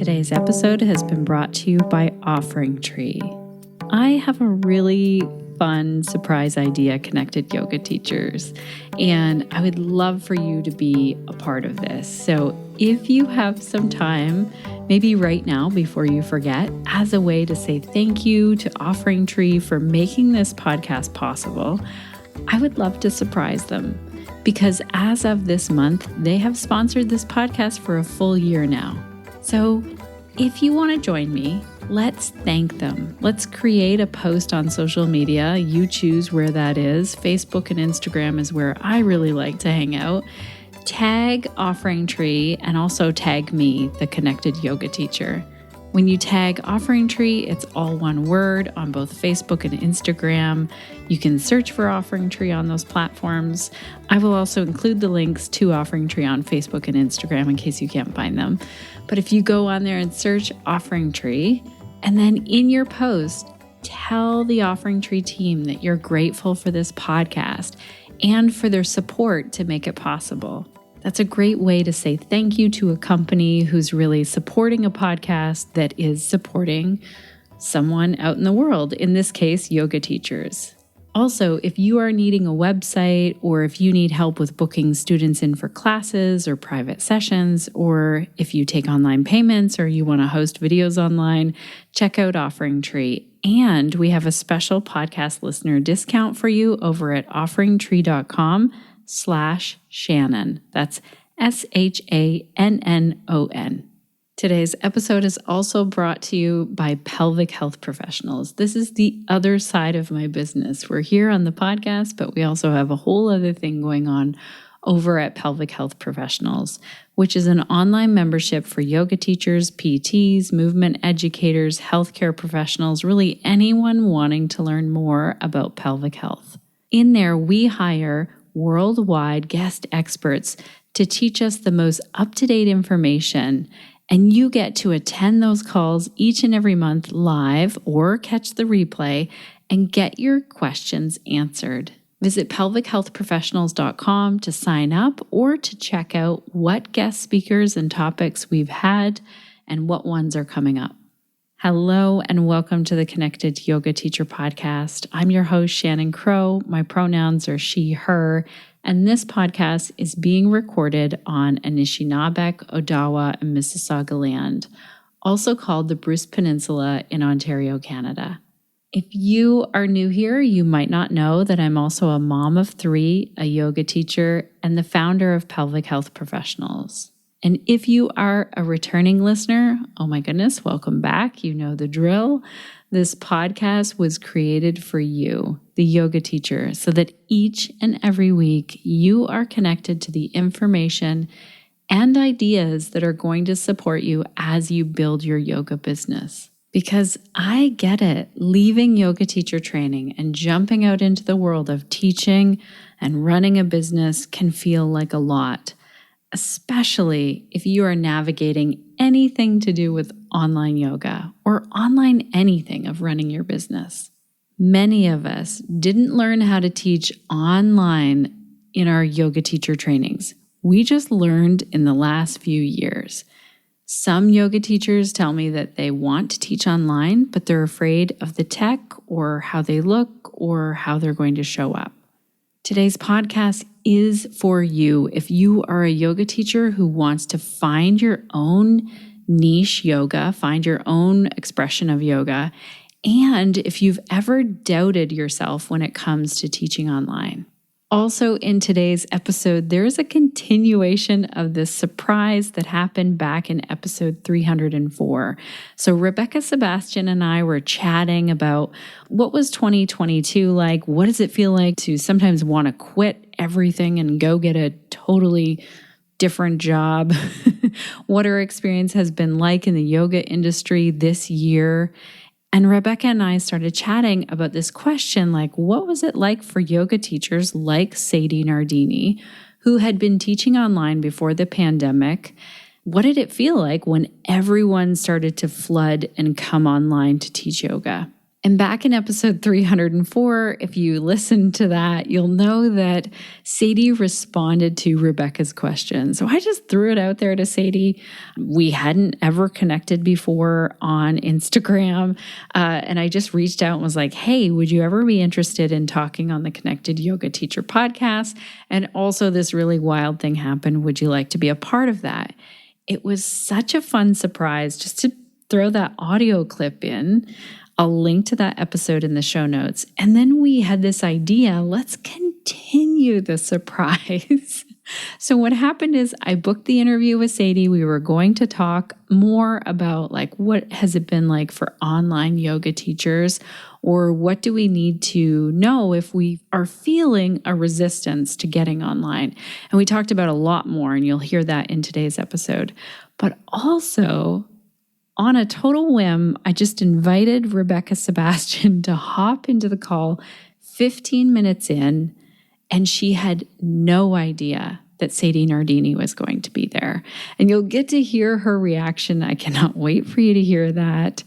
Today's episode has been brought to you by OfferingTree. I have a really fun surprise idea, Connected Yoga Teachers, and I would love for you to be a part of this. So if you have some time, maybe right now before you forget, as a way to say thank you to OfferingTree for making this podcast possible, I would love to surprise them. Because as of this month, they have sponsored this podcast for a full year now. So if you want to join me, let's thank them. Let's create a post on social media. You choose where that is. Facebook and Instagram is where I really like to hang out. Tag OfferingTree and also tag me, the Connected Yoga Teacher. When you tag OfferingTree, it's all one word on both Facebook and Instagram. You can search for OfferingTree on those platforms. I will also include the links to OfferingTree on Facebook and Instagram in case you can't find them. But if you go on there and search OfferingTree, and then in your post, tell the OfferingTree team that you're grateful for this podcast and for their support to make it possible. That's a great way to say thank you to a company who's really supporting a podcast that is supporting someone out in the world, in this case, yoga teachers. Also, if you are needing a website or if you need help with booking students in for classes or private sessions, or if you take online payments or you want to host videos online, check out OfferingTree. And we have a special podcast listener discount for you over at offeringtree.com/Shannon. That's SHANNON. Today's episode is also brought to you by pelvic health professionals. This is the other side of my business. We're here on the podcast, but we also have a whole other thing going on over at Pelvic Health Professionals, which is an online membership for yoga teachers, PTs, movement educators, healthcare professionals, really anyone wanting to learn more about pelvic health. In there, we hire worldwide guest experts to teach us the most up-to-date information, and you get to attend those calls each and every month live or catch the replay and get your questions answered. Visit pelvichealthprofessionals.com to sign up or to check out what guest speakers and topics we've had and what ones are coming up. Hello and welcome to the Connected Yoga Teacher Podcast. I'm your host, Shannon Crow. My pronouns are she, her, and this podcast is being recorded on Anishinaabe, Odawa, and Mississauga land, also called the Bruce Peninsula in Ontario, Canada. If you are new here, you might not know that I'm also a mom of 3, a yoga teacher, and the founder of Pelvic Health Professionals. And if you are a returning listener, oh my goodness, welcome back. You know the drill. This podcast was created for you, the yoga teacher, so that each and every week you are connected to the information and ideas that are going to support you as you build your yoga business. Because I get it, leaving yoga teacher training and jumping out into the world of teaching and running a business can feel like a lot, especially if you are navigating anything to do with online yoga or online anything of running your business. Many of us didn't learn how to teach online in our yoga teacher trainings. We just learned in the last few years. Some yoga teachers tell me that they want to teach online, but they're afraid of the tech or how they look or how they're going to show up. Today's podcast is for you if you are a yoga teacher who wants to find your own niche yoga, find your own expression of yoga, and if you've ever doubted yourself when it comes to teaching online. Also in today's episode, there is a continuation of this surprise that happened back in episode 304. So Rebecca Sebastian and I were chatting about what was 2022 like? What does it feel like to sometimes want to quit everything and go get a totally different job? What her experience has been like in the yoga industry this year. And Rebecca and I started chatting about this question, like, what was it like for yoga teachers like Sadie Nardini, who had been teaching online before the pandemic? What did it feel like when everyone started to flood and come online to teach yoga? And back in episode 304, if you listen to that, you'll know that Sadie responded to Rebecca's question. So I just threw it out there to Sadie. We hadn't ever connected before on Instagram. And I just reached out and was like, hey, would you ever be interested in talking on the Connected Yoga Teacher podcast? And also, this really wild thing happened. Would you like to be a part of that? It was such a fun surprise just to throw that audio clip in. I'll link to that episode in the show notes. And then we had this idea, let's continue the surprise. So what happened is I booked the interview with Sadie. We were going to talk more about what has it been like for online yoga teachers, or what do we need to know if we are feeling a resistance to getting online. And we talked about a lot more, and you'll hear that in today's episode. But also, on a total whim, I just invited Rebecca Sebastian to hop into the call 15 minutes in, and she had no idea that Sadie Nardini was going to be there. And you'll get to hear her reaction. I cannot wait for you to hear that.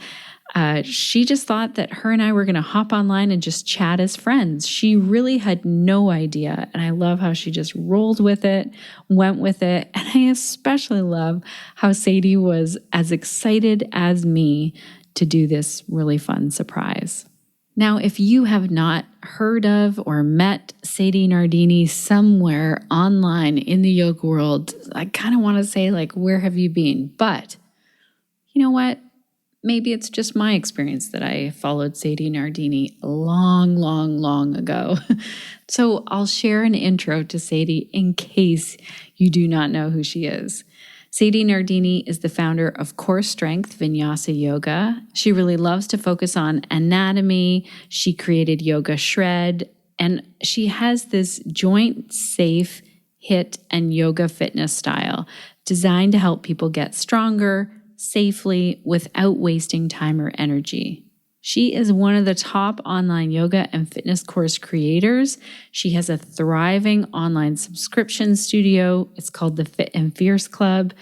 She just thought that her and I were going to hop online and just chat as friends. She really had no idea. And I love how she just rolled with it, went with it. And I especially love how Sadie was as excited as me to do this really fun surprise. Now, if you have not heard of or met Sadie Nardini somewhere online in the yoga world, I kind of want to say, where have you been? But you know what? Maybe it's just my experience that I followed Sadie Nardini long ago. So I'll share an intro to Sadie in case you do not know who she is. Sadie Nardini is the founder of Core Strength Vinyasa Yoga. She really loves to focus on anatomy. She created Yoga Shred, and she has this joint-safe HIIT and yoga fitness style designed to help people get stronger safely without wasting time or energy. She is one of the top online yoga and fitness course creators. She has a thriving online subscription studio. It's called the Fit and Fierce Club.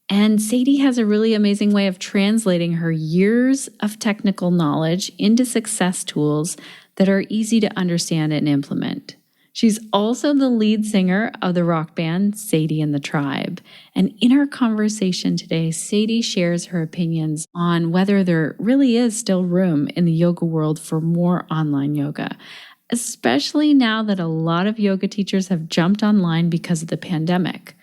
And Sadie has a really amazing way of translating her years of technical knowledge into success tools that are easy to understand and implement. She's also the lead singer of the rock band Sadie and the Tribe. And in our conversation today, Sadie shares her opinions on whether there really is still room in the yoga world for more online yoga, especially now that a lot of yoga teachers have jumped online because of the pandemic.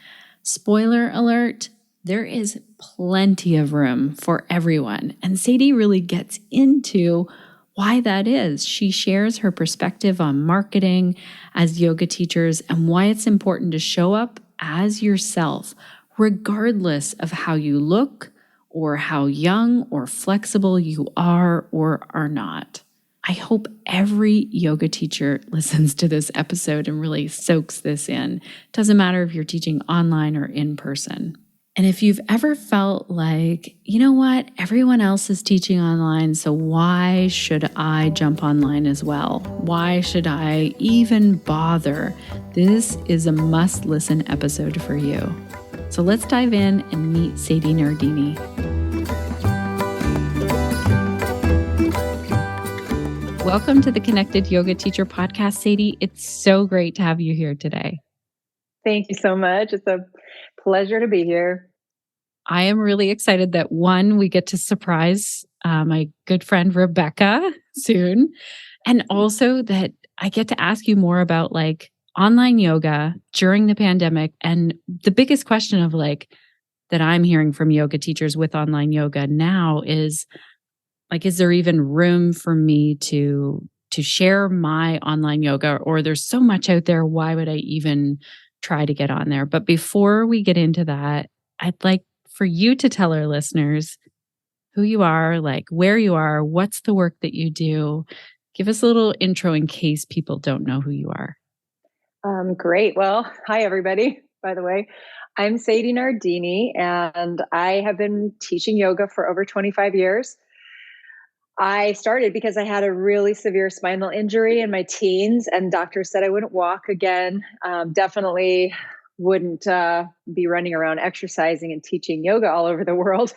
Spoiler alert, there is plenty of room for everyone. And Sadie really gets into why that is. She shares her perspective on marketing as yoga teachers and why it's important to show up as yourself, regardless of how you look or how young or flexible you are or are not. I hope every yoga teacher listens to this episode and really soaks this in. Doesn't matter if you're teaching online or in person. And if you've ever felt like, you know what, everyone else is teaching online, so why should I jump online as well? Why should I even bother? This is a must-listen episode for you. So let's dive in and meet Sadie Nardini. Welcome to the Connected Yoga Teacher podcast, Sadie. It's so great to have you here today. Thank you so much. It's a pleasure to be here. I am really excited that we get to surprise my good friend Rebecca soon. And also that I get to ask you more about online yoga during the pandemic. And the biggest question of that I'm hearing from yoga teachers with online yoga now is is there even room for me to share my online yoga, or there's so much out there, why would I even try to get on there? But before we get into that, I'd like for you to tell our listeners who you are, where you are, what's the work that you do. Give us a little intro in case people don't know who you are. Great. Well, hi, everybody. By the way, I'm Sadie Nardini, and I have been teaching yoga for over 25 years. I started because I had a really severe spinal injury in my teens, and doctors said I wouldn't walk again. Definitely wouldn't be running around exercising and teaching yoga all over the world.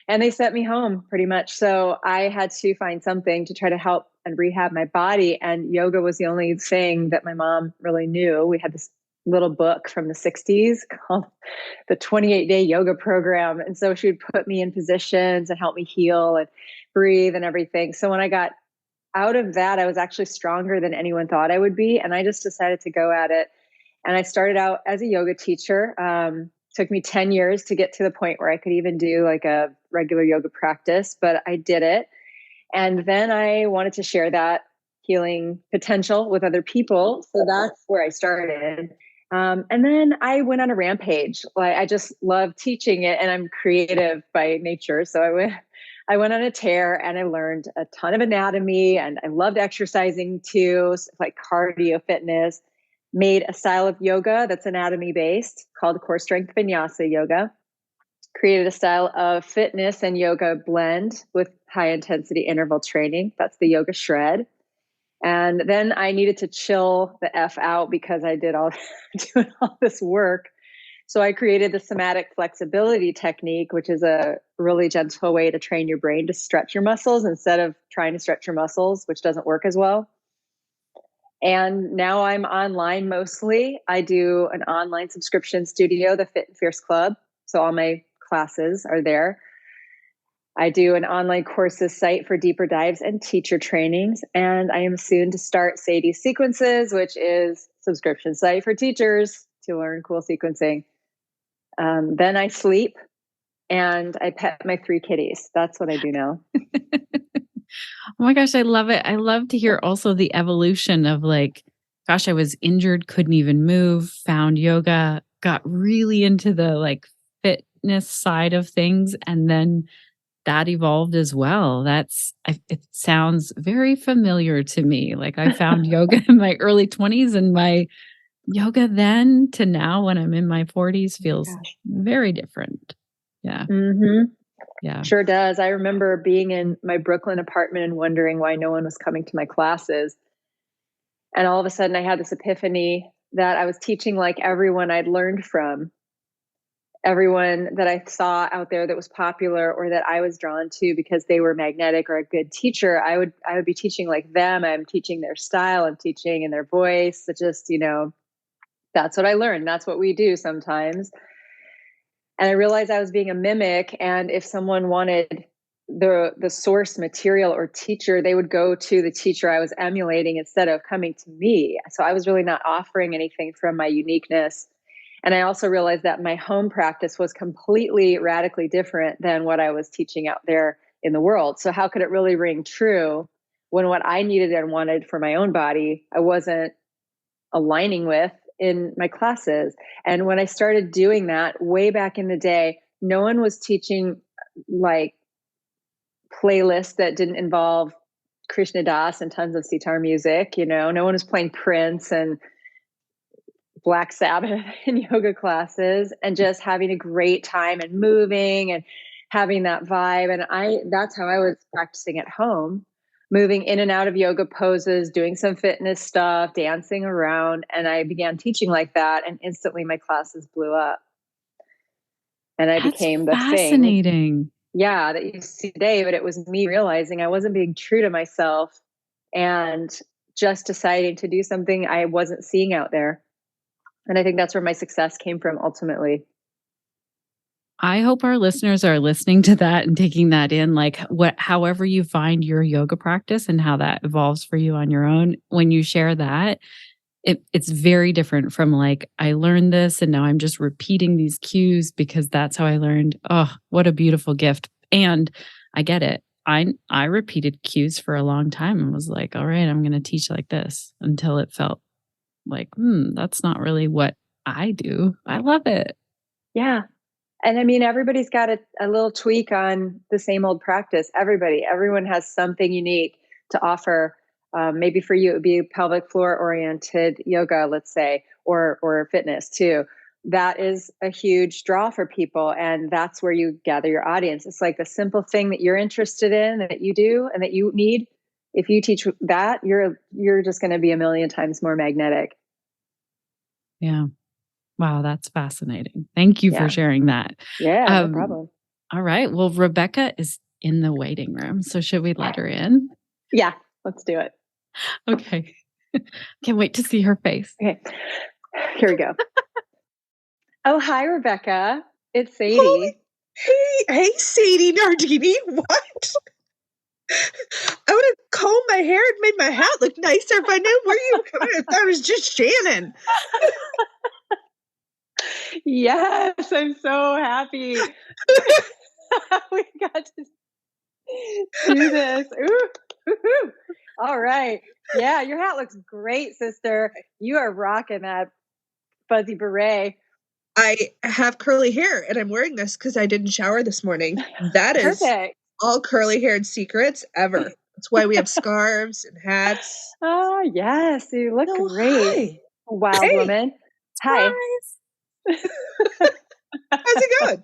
And they sent me home pretty much. So I had to find something to try to help and rehab my body. And yoga was the only thing that my mom really knew. We had this little book from the 60s called the 28-day yoga program. And so she would put me in positions and help me heal and breathe and everything. So when I got out of that, I was actually stronger than anyone thought I would be. And I just decided to go at it. And I started out as a yoga teacher. Took me 10 years to get to the point where I could even do like a regular yoga practice, but I did it. And then I wanted to share that healing potential with other people. So that's where I started. And then I went on a rampage. Like, I just love teaching it, and I'm creative by nature. So I went on a tear, and I learned a ton of anatomy, and I loved exercising too, like cardio fitness. Made a style of yoga that's anatomy based called Core Strength Vinyasa Yoga. Created a style of fitness and yoga blend with high intensity interval training. That's the yoga shred. And then I needed to chill the F out because I did doing all this work. So I created the somatic flexibility technique, which is a really gentle way to train your brain to stretch your muscles instead of trying to stretch your muscles, which doesn't work as well. And now I'm online mostly. I do an online subscription studio, the Fit and Fierce Club. So all my classes are there. I do an online courses site for deeper dives and teacher trainings. And I am soon to start Sadie Sequences, which is subscription site for teachers to learn cool sequencing. Then I sleep and I pet my 3 kitties. That's what I do now. Oh my gosh, I love it. I love to hear also the evolution of like, gosh, I was injured, couldn't even move, found yoga, got really into the like fitness side of things. And then that evolved as well. It sounds very familiar to me. Like I found yoga in my early 20s, and my yoga then to now when I'm in my 40s feels very different. Yeah. Mm-hmm. Yeah. Sure does. I remember being in my Brooklyn apartment and wondering why no one was coming to my classes. And all of a sudden I had this epiphany that I was teaching like everyone I'd learned from, everyone that I saw out there that was popular or that I was drawn to because they were magnetic or a good teacher. I would be teaching like them. I'm teaching their style. I'm teaching in their voice. It just, that's what I learned. That's what we do sometimes. And I realized I was being a mimic. And if someone wanted the source material or teacher, they would go to the teacher I was emulating instead of coming to me. So I was really not offering anything from my uniqueness. And I also realized that my home practice was completely radically different than what I was teaching out there in the world. So how could it really ring true when what I needed and wanted for my own body, I wasn't aligning with in my classes? And when I started doing that way back in the day, no one was teaching like playlists that didn't involve Krishna Das and tons of sitar music. No one was playing Prince and Black Sabbath in yoga classes, and just having a great time and moving and having that vibe. And that's how I was practicing at home, moving in and out of yoga poses, doing some fitness stuff, dancing around. And I began teaching like that, and instantly my classes blew up. And I became the fascinating. thing, that you see today. But it was me realizing I wasn't being true to myself and just deciding to do something I wasn't seeing out there. And I think that's where my success came from ultimately. I hope our listeners are listening to that and taking that in, like however you find your yoga practice and how that evolves for you on your own. When you share that, it's very different from like, I learned this and now I'm just repeating these cues because that's how I learned. Oh, what a beautiful gift. And I get it. I repeated cues for a long time and was like, all right, I'm going to teach like this until it felt like, that's not really what I do. I love it. Yeah. And I mean, everybody's got a little tweak on the same old practice. Everyone has something unique to offer. Maybe for you, it would be pelvic floor oriented yoga, let's say, or fitness too. That is a huge draw for people. And that's where you gather your audience. It's like the simple thing that you're interested in, that you do and that you need. If you teach that, you're just going to be a million times more magnetic. Yeah. Wow, that's fascinating. Thank you for sharing that. Yeah, no problem. All right. Well, Rebecca is in the waiting room. So should we let her in? Yeah, let's do it. Okay. Can't wait to see her face. Okay, here we go. Oh, hi, Rebecca. It's Sadie. Holy, hey, Sadie Nardini. What? I would have combed my hair and made my hat look nicer if I knew where you were coming. I thought it was just Shannon. Yes, I'm so happy. We got to do this. Ooh. All right. Yeah, your hat looks great, sister. You are rocking that fuzzy beret. I have curly hair and I'm wearing this because I didn't shower this morning. That is Perfect. all curly haired secrets ever. That's why we have scarves and hats. Oh, yes. You look Oh, great. hi. Wild Hey. woman. Hi. How's it going?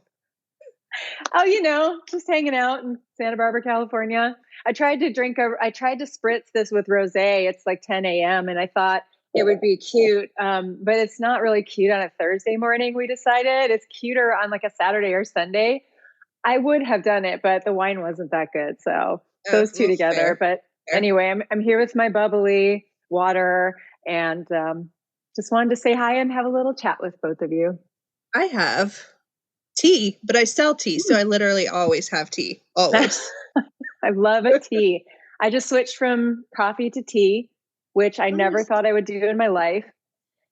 Oh, just hanging out in Santa Barbara, California. I tried to spritz this with rosé. It's like 10 a.m. and I thought it would be cute. But it's not really cute on a Thursday morning, we decided. It's cuter on like a Saturday or Sunday. I would have done it, but the wine wasn't that good. So those two together. Fair. But anyway, I'm here with my bubbly water and just wanted to say hi and have a little chat with both of you. I have tea, but I sell tea, so I literally always have tea. Always. I love tea. I just switched from coffee to tea, which I never thought I would do in my life.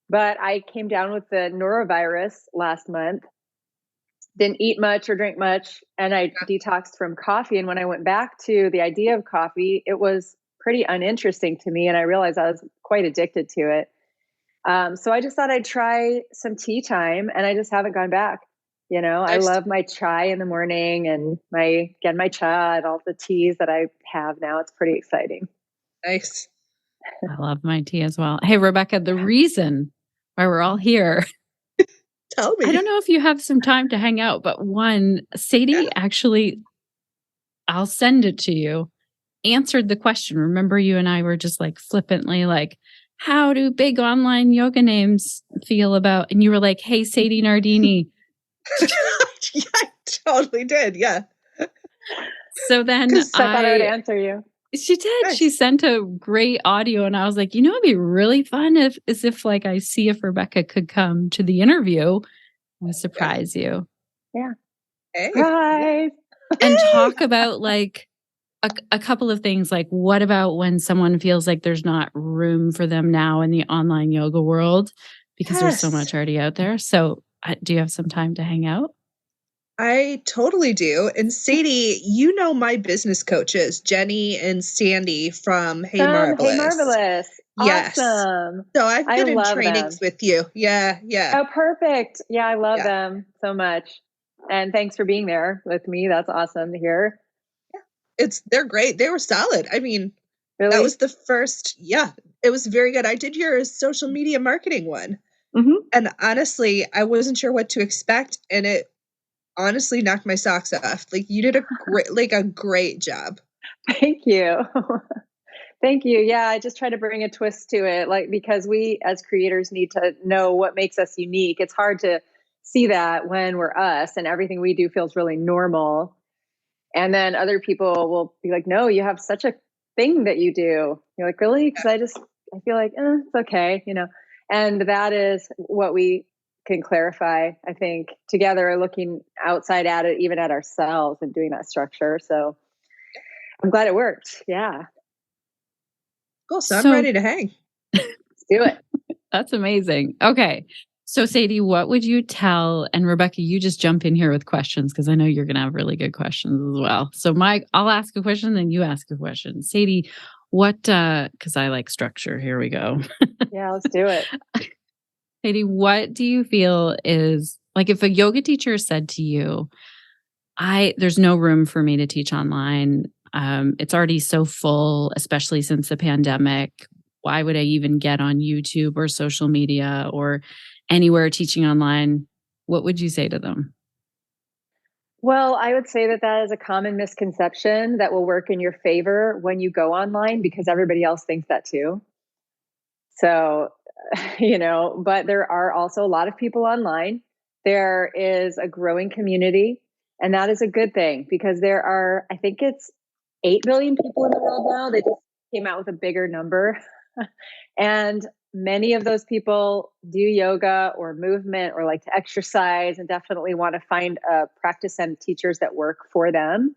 But I came down with the norovirus last month. Didn't eat much or drink much, and I detoxed from coffee. And when I went back to the idea of coffee, it was pretty uninteresting to me, and I realized I was quite addicted to it. So I just thought I'd try some tea time, and I just haven't gone back. I love my chai in the morning and my cha and all the teas that I have now. It's pretty exciting. Nice. I love my tea as well. Hey, Rebecca, the reason why we're all here. Tell me. I don't know if you have some time to hang out, but Sadie actually, I'll send it to you, answered the question. Remember, you and I were just like flippantly like, how do big online yoga names feel about? And you were like, hey, Sadie Nardini. Yeah, I totally did. Yeah. I So then thought I would answer you. She did. Nice. She sent a great audio, and I was like, it'd be really fun if like I see if Rebecca could come to the interview and surprise you. Yeah. Hey. Surprise. And talk about like a couple of things, like what about when someone feels like there's not room for them now in the online yoga world because there's so much already out there. So do you have some time to hang out? I totally do. And Sadie, you know my business coaches, Jenny and Sandy from Hey Marvelous. Hey Marvelous. Yes. Awesome. So I've been in love trainings them. with you. Yeah. Oh, perfect. Yeah, I love them so much. And thanks for being there with me. That's awesome to hear. They're great. They were solid. I mean, really? That was the first. Yeah, it was very good. I did your social media marketing one. Mm-hmm. And honestly, I wasn't sure what to expect. And it honestly knocked my socks off. Like you did a great job. Thank you. Thank you. Yeah, I just try to bring a twist to it, like because we as creators need to know what makes us unique. It's hard to see that when we're us and everything we do feels really normal. And then other people will be like, no, you have such a thing that you do. You're like, really? Because I feel like, it's okay, And that is what we can clarify, I think, together, looking outside at it, even at ourselves and doing that structure. So I'm glad it worked. Yeah. Cool. So I'm ready to hang. Let's do it. That's amazing. Okay. So Sadie, what would you tell, and Rebecca, you just jump in here with questions because I know you're going to have really good questions as well. So I'll ask a question, then you ask a question. Sadie, because I like structure. Here we go. Yeah, let's do it. Sadie, what do you feel is like if a yoga teacher said to you, there's no room for me to teach online. It's already so full, especially since the pandemic. Why would I even get on YouTube or social media or anywhere teaching online? What would you say to them? Well, I would say that is a common misconception that will work in your favor when you go online because everybody else thinks that too. So, but there are also a lot of people online. There is a growing community And that is a good thing because there are, I think it's 8 billion people in the world now. They just came out with a bigger number. And many of those people do yoga or movement or like to exercise and definitely want to find a practice and teachers that work for them.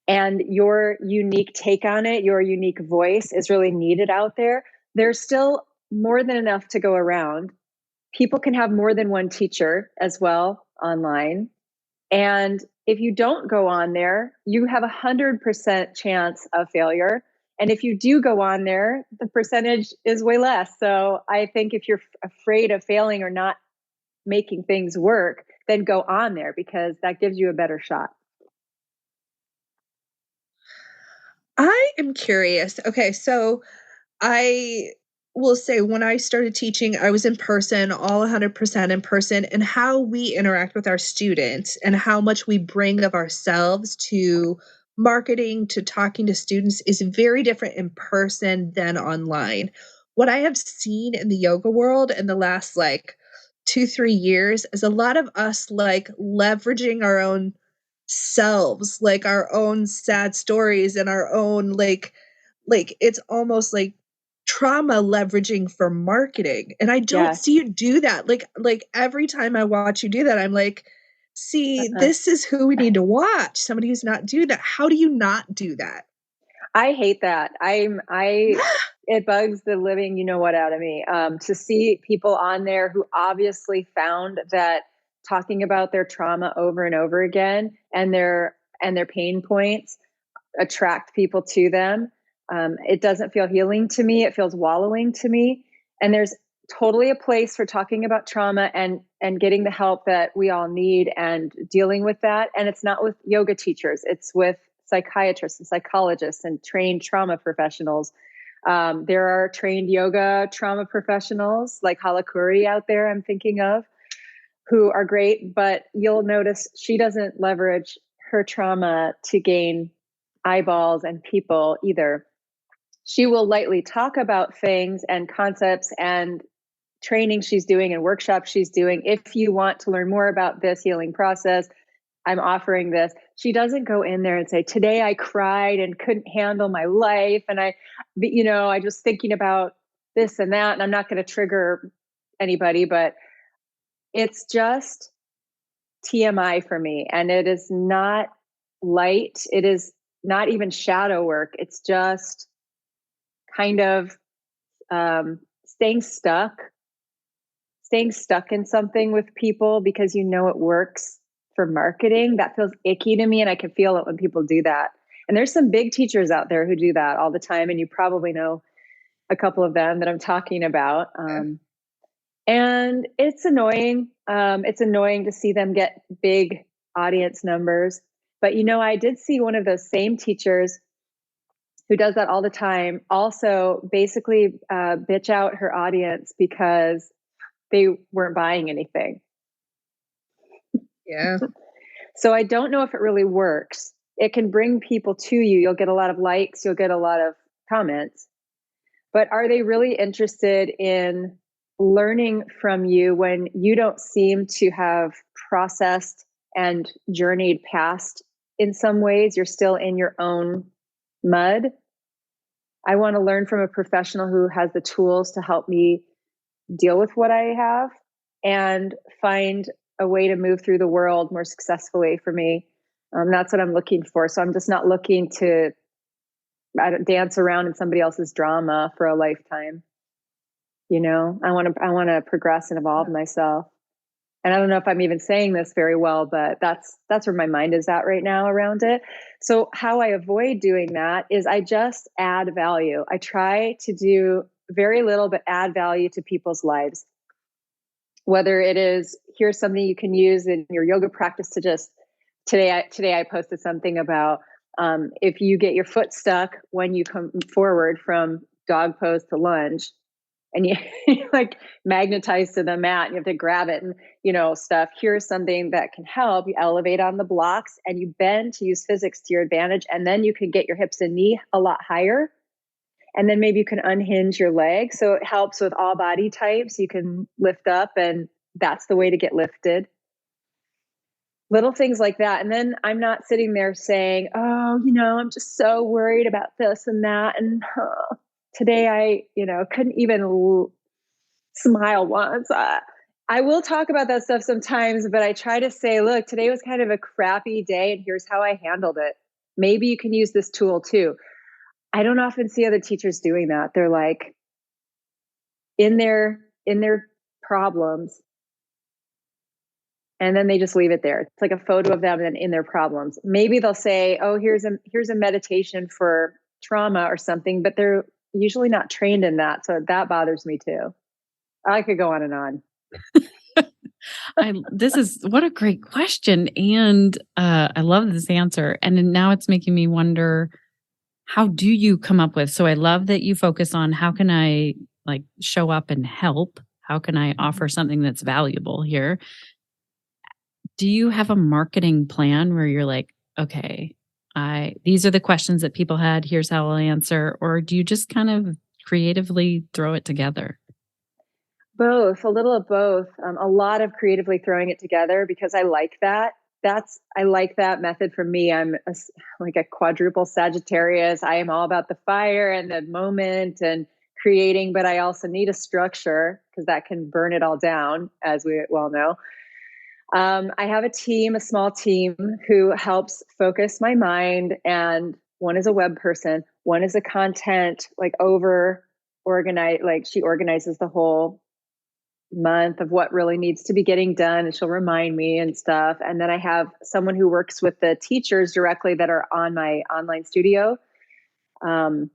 And your unique take on it, your unique voice is really needed out there. There's still more than enough to go around. People can have more than one teacher as well online. And if you don't go on there, you have 100% chance of failure. And if you do go on there, the percentage is way less. So I think if you're afraid of failing or not making things work, then go on there because that gives you a better shot. I am curious. Okay, so I will say when I started teaching, I was in person, all 100% in person, and how we interact with our students and how much we bring of ourselves to marketing, to talking to students is very different in person than online. What I have seen in the yoga world in the last like 2, 3 years is a lot of us like leveraging our own selves, like our own sad stories and our own like it's almost like trauma leveraging for marketing. And I don't Yes. see you do that. Like every time I watch you do that, I'm like, see, this is who we need to watch. Somebody who's not doing that. How do you not do that? I hate that. It bugs the living, you know what, out of me. To see people on there who obviously found that talking about their trauma over and over again and their pain points attract people to them. It doesn't feel healing to me. It feels wallowing to me. And there's totally a place for talking about trauma and getting the help that we all need and dealing with that. And it's not with yoga teachers. It's with psychiatrists and psychologists and trained trauma professionals. There are trained yoga trauma professionals like Halakuri out there I'm thinking of who are great, but you'll notice she doesn't leverage her trauma to gain eyeballs and people either. She will lightly talk about things and concepts and training she's doing and workshops she's doing. If you want to learn more about this healing process, I'm offering this. She doesn't go in there and say, today I cried and couldn't handle my life. And I just thinking about this and that. And I'm not going to trigger anybody, but it's just TMI for me. And it is not light. It is not even shadow work. It's just kind of staying stuck in something with people because you know it works for marketing. That feels icky to me. And I can feel it when people do that. And there's some big teachers out there who do that all the time. And you probably know a couple of them that I'm talking about. And it's annoying. It's annoying to see them get big audience numbers. But, I did see one of those same teachers who does that all the time also basically bitch out her audience because they weren't buying anything. Yeah. So I don't know if it really works. It can bring people to you. You'll get a lot of likes. You'll get a lot of comments. But are they really interested in learning from you when you don't seem to have processed and journeyed past in some ways? You're still in your own mud. I want to learn from a professional who has the tools to help me deal with what I have and find a way to move through the world more successfully for me. That's what I'm looking for. So I'm just not looking to dance around in somebody else's drama for a lifetime. I want to progress and evolve myself. And I don't know if I'm even saying this very well, but that's where my mind is at right now around it. So how I avoid doing that is I just add value. I try to do very little, but add value to people's lives. Whether it is, here's something you can use in your yoga practice to just, today I posted something about if you get your foot stuck when you come forward from dog pose to lunge, and you like magnetize to the mat and you have to grab it and stuff. Here's something that can help. You elevate on the blocks and you bend to use physics to your advantage. And then you can get your hips and knee a lot higher. And then maybe you can unhinge your leg. So it helps with all body types. You can lift up and that's the way to get lifted. little things like that. And then I'm not sitting there saying, oh, I'm just so worried about this and that. And today I, couldn't even smile once. I will talk about that stuff sometimes, but I try to say, look, today was kind of a crappy day and here's how I handled it. Maybe you can use this tool too. I don't often see other teachers doing that. They're like in their problems, and then they just leave it there. It's like a photo of them and in their problems. Maybe they'll say, oh, here's a meditation for trauma or something, but they're usually not trained in that. So that bothers me too. I could go on and on. This is what a great question. And I love this answer. And now it's making me wonder, how do you come up with? So I love that you focus on how can I like show up and help? How can I offer something that's valuable here? Do you have a marketing plan where you're like, okay, these are the questions that people had, here's how I'll answer, or do you just kind of creatively throw it together? Both, a little of both. A lot of creatively throwing it together because I like that. I like that method for me. Like a quadruple Sagittarius. I am all about the fire and the moment and creating, but I also need a structure because that can burn it all down, as we well know. I have a small team who helps focus my mind, and one is a web person, one is a content organize, like she organizes the whole month of what really needs to be getting done, and she'll remind me and stuff. And then I have someone who works with the teachers directly that are on my online studio. And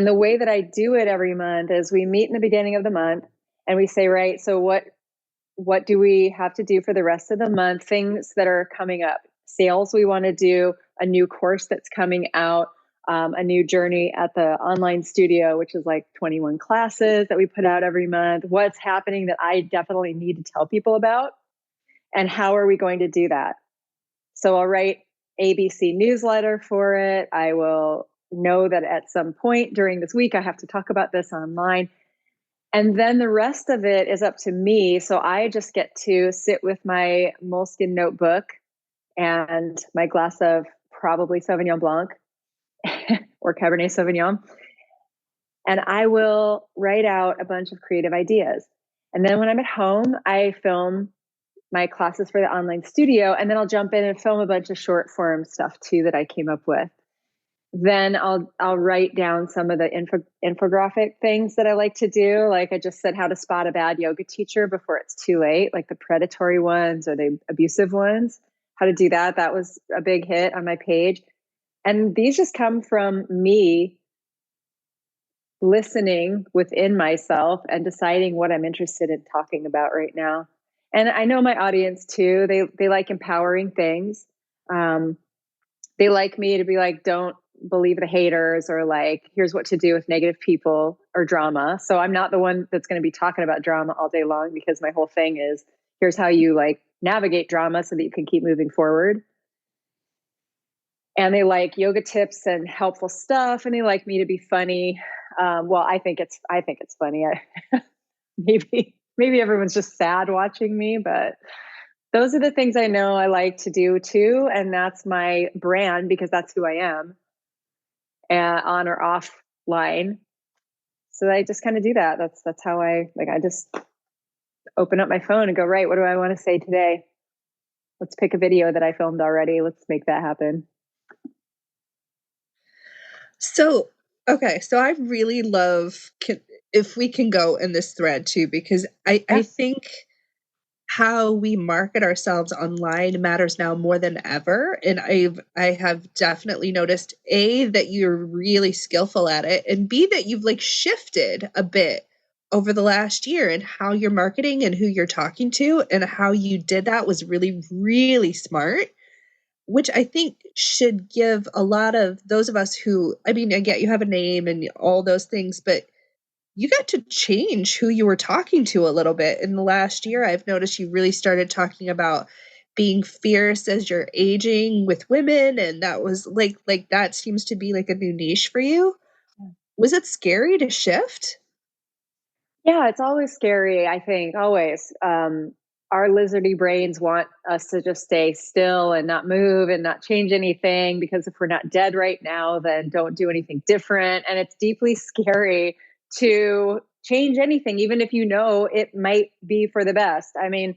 the way that I do it every month is we meet in the beginning of the month and we say, right, so what do we have to do for the rest of the month? Things that are coming up, sales we want to do, a new course that's coming out, a new journey at the online studio, which is like 21 classes that we put out every month. What's happening that I definitely need to tell people about? And how are we going to do that? So I'll write ABC newsletter for it. I will know that at some point during this week, I have to talk about this online. And then the rest of it is up to me. So I just get to sit with my moleskin notebook and my glass of probably Sauvignon Blanc or Cabernet Sauvignon. And I will write out a bunch of creative ideas. And then when I'm at home, I film my classes for the online studio. And then I'll jump in and film a bunch of short form stuff too that I came up with. Then I'll write down some of the infographic things that I like to do. Like I just said, how to spot a bad yoga teacher before it's too late, like the predatory ones or the abusive ones, how to do that. That was a big hit on my page. And these just come from me listening within myself and deciding what I'm interested in talking about right now. And I know my audience too, they like empowering things. They like me to be like, don't believe the haters, or like, here's what to do with negative people or drama. So I'm not the one that's going to be talking about drama all day long, because my whole thing is, here's how you like navigate drama so that you can keep moving forward. And they like yoga tips and helpful stuff, and they like me to be funny. Well, I think it's funny. Maybe everyone's just sad watching me, but those are the things I know I like to do too, and that's my brand because that's who I am, on or offline. So I just kind of do that. That's how I just open up my phone and go, right, what do I want to say today? Let's pick a video that I filmed already. Let's make that happen. So, okay, so I really love if we can go in this thread too, because I think how we market ourselves online matters now more than ever. And I have definitely noticed, A, that you're really skillful at it, and B, that you've like shifted a bit over the last year and how you're marketing and who you're talking to, and how you did that was really, really smart, which I think should give a lot of those of us who, I mean, I get you have a name and all those things, but you got to change who you were talking to a little bit. In the last year, I've noticed you really started talking about being fierce as you're aging with women. And that was like that seems to be like a new niche for you. Was it scary to shift? Yeah, it's always scary, I think, always. our lizardy brains want us to just stay still and not move and not change anything, because if we're not dead right now, then don't do anything different. And it's deeply scary to change anything, even if you know it might be for the best. I mean,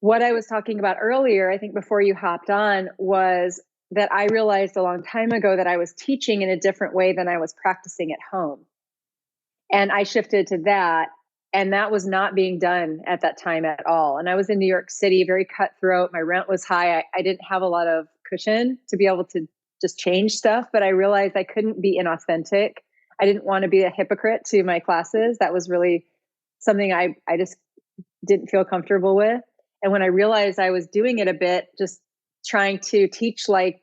what I was talking about earlier, I think before you hopped on, was that I realized a long time ago that I was teaching in a different way than I was practicing at home. And I shifted to that. And that was not being done at that time at all. And I was in New York City, very cutthroat. My rent was high. I didn't have a lot of cushion to be able to just change stuff. But I realized I couldn't be inauthentic. I didn't want to be a hypocrite to my classes. That was really something I just didn't feel comfortable with. And when I realized I was doing it a bit, just trying to teach like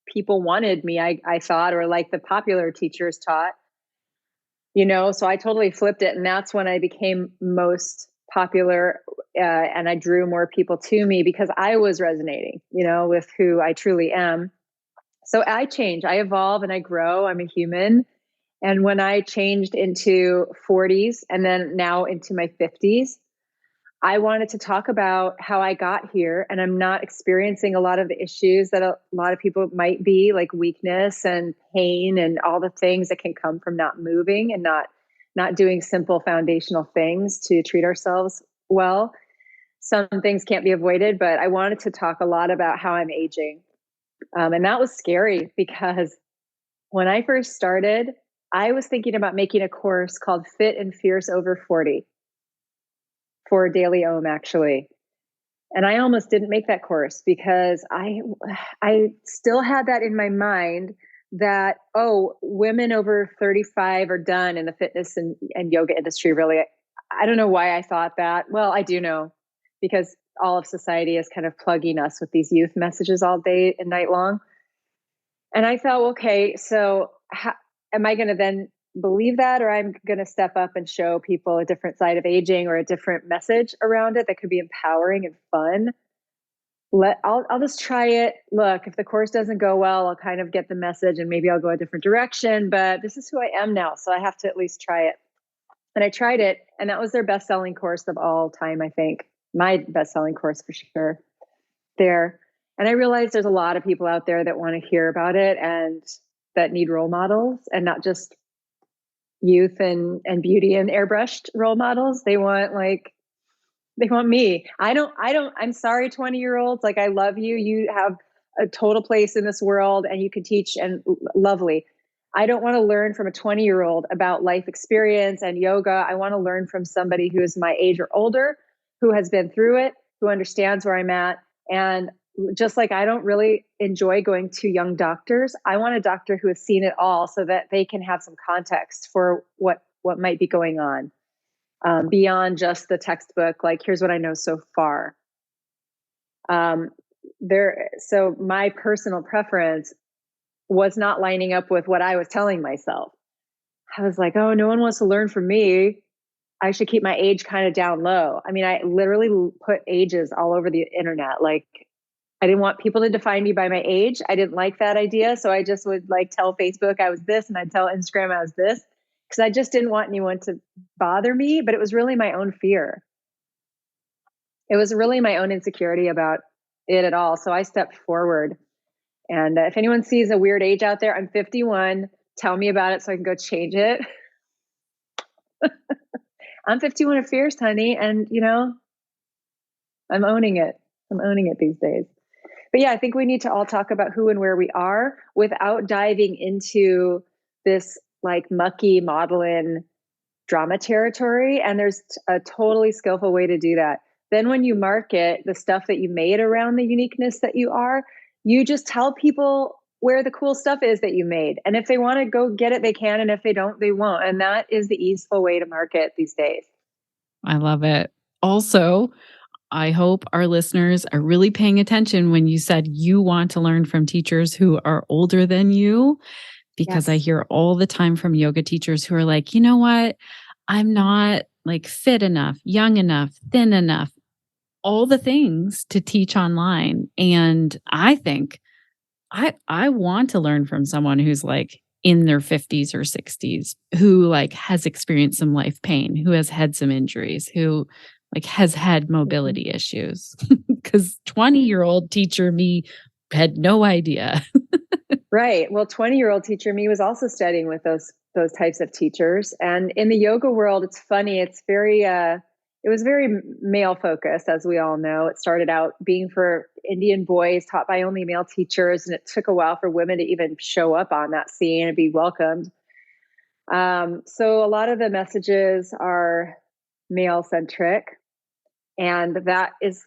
people wanted me, I thought, or like the popular teachers taught, so I totally flipped it. And that's when I became most popular, and I drew more people to me because I was resonating, with who I truly am. So I change, I evolve, and I grow. I'm a human. And when I changed into 40s and then now into my 50s, I wanted to talk about how I got here, and I'm not experiencing a lot of the issues that a lot of people might be, like weakness and pain and all the things that can come from not moving and not doing simple foundational things to treat ourselves well. Some things can't be avoided, but I wanted to talk a lot about how I'm aging. And that was scary because when I first started, I was thinking about making a course called Fit and Fierce Over 40. For Daily Ohm, actually. And I almost didn't make that course because I still had that in my mind that, women over 35 are done in the fitness and yoga industry, really. I don't know why I thought that. Well, I do know, because all of society is kind of plugging us with these youth messages all day and night long. And I thought, okay, so am I going to then believe that, or I'm going to step up and show people a different side of aging or a different message around it that could be empowering and fun? I'll just try it. Look, if the course doesn't go well, I'll kind of get the message and maybe I'll go a different direction, but this is who I am now. So I have to at least try it. And I tried it, and that was their best-selling course of all time, I think. My best-selling course for sure there. And I realized there's a lot of people out there that want to hear about it and that need role models, and not just youth and beauty and airbrushed role models. They want me. I'm sorry, 20-year-olds, like, I love you. You have a total place in this world and you can teach, and lovely. I don't want to learn from a 20-year-old about life experience and yoga. I want to learn from somebody who is my age or older, who has been through it, who understands where I'm at. And just like I don't really enjoy going to young doctors, I want a doctor who has seen it all so that they can have some context for what might be going on, beyond just the textbook. Like, here's what I know so far. So my personal preference was not lining up with what I was telling myself. I was like, oh, no one wants to learn from me. I should keep my age kind of down low. I mean, I literally put ages all over the internet. Like, I didn't want people to define me by my age. I didn't like that idea. So I just would tell Facebook I was this, and I'd tell Instagram I was this, because I just didn't want anyone to bother me. But it was really my own fear. It was really my own insecurity about it at all. So I stepped forward. And if anyone sees a weird age out there, I'm 51. Tell me about it so I can go change it. I'm 51 and fierce, honey. And, I'm owning it. I'm owning it these days. But yeah, I think we need to all talk about who and where we are without diving into this mucky maudlin drama territory. And there's a totally skillful way to do that. Then when you market the stuff that you made around the uniqueness that you are, you just tell people where the cool stuff is that you made. And if they want to go get it, they can. And if they don't, they won't. And that is the easeful way to market these days. I love it. Also, I hope our listeners are really paying attention when you said you want to learn from teachers who are older than you, because Yes. I hear all the time from yoga teachers who are like, you know what? I'm not fit enough, young enough, thin enough, all the things to teach online. And I think I want to learn from someone who's in their 50s or 60s, who has experienced some life pain, who has had some injuries, who like has had mobility issues because 20-year-old teacher me had no idea. Right. Well, 20-year-old teacher me was also studying with those types of teachers. And in the yoga world, it's funny. It's very it was very male focused, as we all know. It started out being for Indian boys taught by only male teachers, and it took a while for women to even show up on that scene and be welcomed. So a lot of the messages are male centric, and that is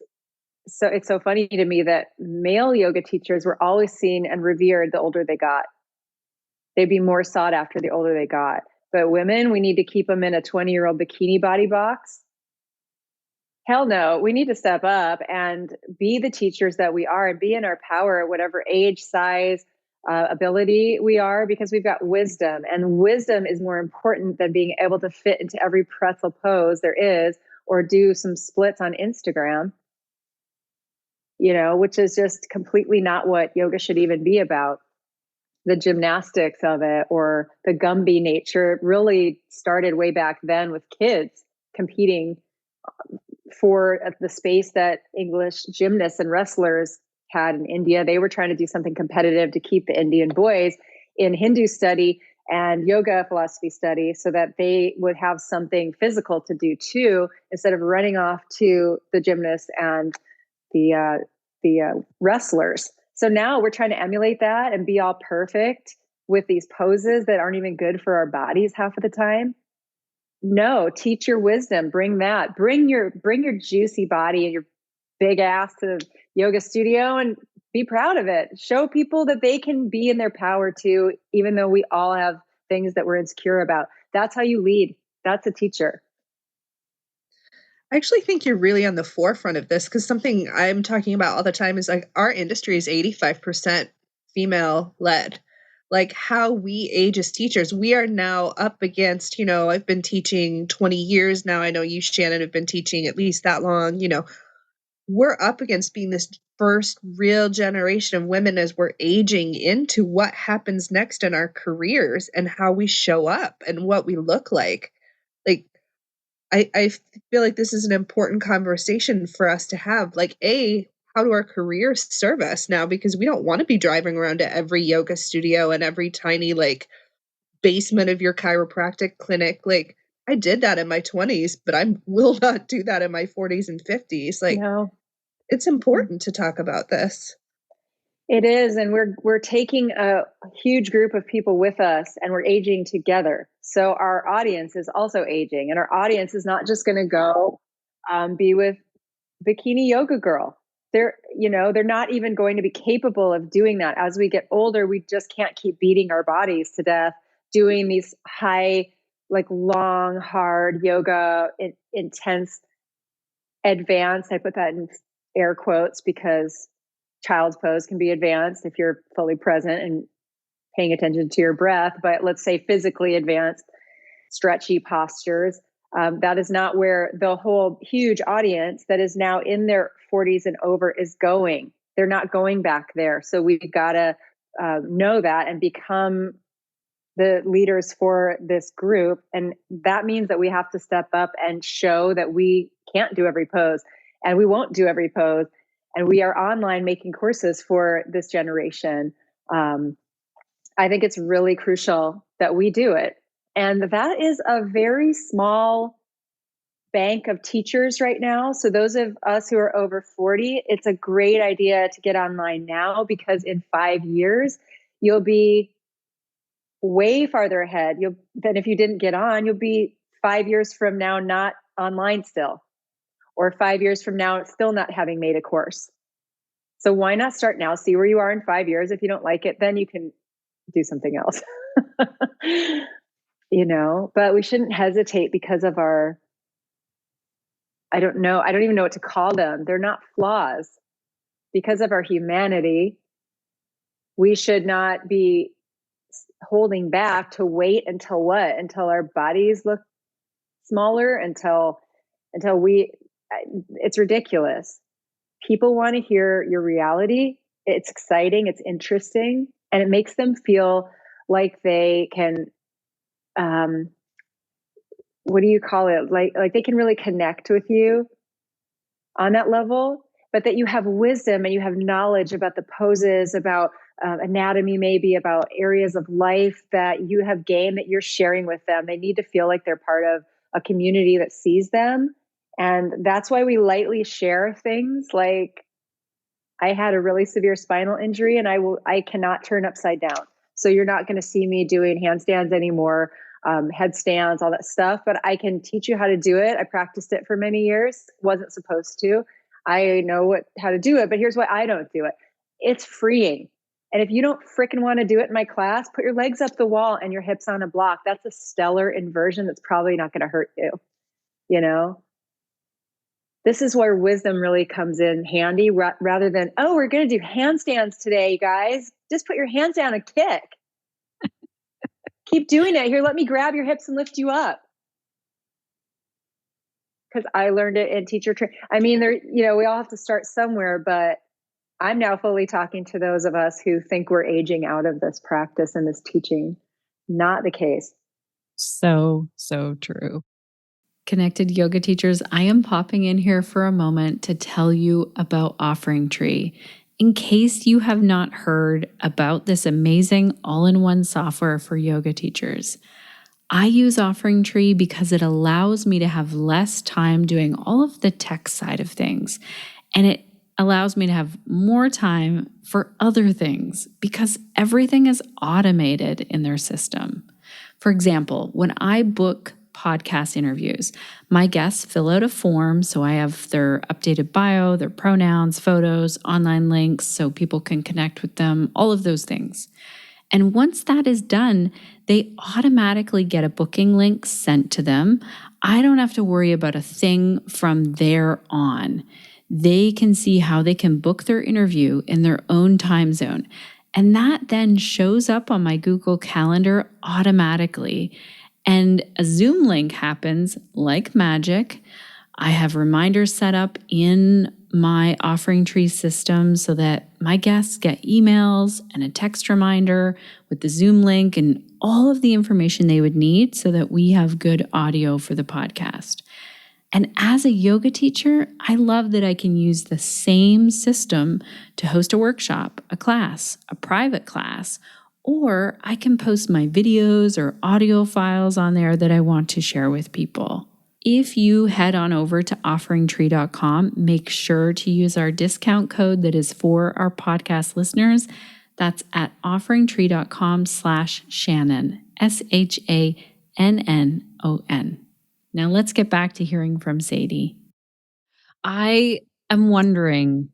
so it's so funny to me that male yoga teachers were always seen and revered the older they got. They'd be more sought after the older they got. But women, we need to keep them in a 20-year-old bikini body box. Hell no, we need to step up and be the teachers that we are and be in our power at whatever age, size, ability we are, because we've got wisdom. And wisdom is more important than being able to fit into every pretzel pose there is or do some splits on Instagram, which is just completely not what yoga should even be about. The gymnastics of it or the Gumby nature really started way back then with kids competing for the space that English gymnasts and wrestlers had in India. They were trying to do something competitive to keep the Indian boys in Hindu study and yoga philosophy study so that they would have something physical to do too, instead of running off to the gymnasts and the wrestlers. So now we're trying to emulate that and be all perfect with these poses that aren't even good for our bodies half of the time. No, teach your wisdom. Bring that. Bring your juicy body and your big ass to the yoga studio and be proud of it. Show people that they can be in their power too, even though we all have things that we're insecure about. That's how you lead. That's a teacher. I actually think you're really on the forefront of this because something I'm talking about all the time is like our industry is 85% female led. Like how we age as teachers, we are now up against, I've been teaching 20 years now. I know you, Shannon, have been teaching at least that long. We're up against being this first real generation of women as we're aging into what happens next in our careers and how we show up and what we look like. Like, I feel like this is an important conversation for us to have. Like, how do our careers serve us now? Because we don't want to be driving around to every yoga studio and every tiny basement of your chiropractic clinic. Like, I did that in my 20s, but I will not do that in my 40s and 50s. Like, No. it's important to talk about this. It is, and we're taking a huge group of people with us, and we're aging together. So our audience is also aging, and our audience is not just going to go be with bikini yoga girl. They're not even going to be capable of doing that. As we get older, we just can't keep beating our bodies to death doing these high, long, hard yoga, intense, advanced. I put that in air quotes because child's pose can be advanced if you're fully present and paying attention to your breath, but let's say physically advanced, stretchy postures. That is not where the whole huge audience that is now in their 40s and over is going. They're not going back there. So we've got to know that and become the leaders for this group. And that means that we have to step up and show that we can't do every pose and we won't do every pose. And we are online making courses for this generation. I think it's really crucial that we do it. And that is a very small bank of teachers right now. So those of us who are over 40, it's a great idea to get online now, because in 5 years, you'll be way farther ahead than if you didn't get on. You'll be 5 years from now not online still, or 5 years from now still not having made a course. So why not start now? See where you are in 5 years. If you don't like it, then you can do something else. But we shouldn't hesitate because of our, I don't even know what to call them. They're not flaws. Because of our humanity, we should not be holding back to wait until what? Until our bodies look smaller, until it's ridiculous. People want to hear your reality. It's exciting, it's interesting, and it makes them feel like they can, what do you call it? Like they can really connect with you on that level, but that you have wisdom and you have knowledge about the poses, about anatomy, maybe about areas of life that you have gained that you're sharing with them. They need to feel like they're part of a community that sees them. And that's why we lightly share things like, I had a really severe spinal injury and I cannot turn upside down. So you're not going to see me doing handstands anymore, headstands, all that stuff, but I can teach you how to do it. I practiced it for many years, wasn't supposed to. I know how to do it, but here's why I don't do it. It's freeing. And if you don't freaking want to do it in my class, put your legs up the wall and your hips on a block. That's a stellar inversion that's probably not going to hurt you, you know? This is where wisdom really comes in handy rather than, oh, we're going to do handstands today, guys. Just put your hands down and kick. Keep doing it. Here, let me grab your hips and lift you up. Because I learned it in teacher training. I mean, we all have to start somewhere, but I'm now fully talking to those of us who think we're aging out of this practice and this teaching. Not the case. So true. Connected yoga teachers, I am popping in here for a moment to tell you about OfferingTree. In case you have not heard about this amazing all-in-one software for yoga teachers, I use OfferingTree because it allows me to have less time doing all of the tech side of things. And it allows me to have more time for other things because everything is automated in their system. For example, when I book podcast interviews, my guests fill out a form so I have their updated bio, their pronouns, photos, online links so people can connect with them, all of those things. And once that is done, they automatically get a booking link sent to them. I don't have to worry about a thing from there on. They can see how they can book their interview in their own time zone. And that then shows up on my Google Calendar automatically. And a Zoom link happens like magic. I have reminders set up in my OfferingTree system so that my guests get emails and a text reminder with the Zoom link and all of the information they would need so that we have good audio for the podcast. And as a yoga teacher, I love that I can use the same system to host a workshop, a class, a private class, or I can post my videos or audio files on there that I want to share with people. If you head on over to offeringtree.com, make sure to use our discount code that is for our podcast listeners. That's at offeringtree.com/Shannon, SHANNON. Now let's get back to hearing from Sadie. I am wondering,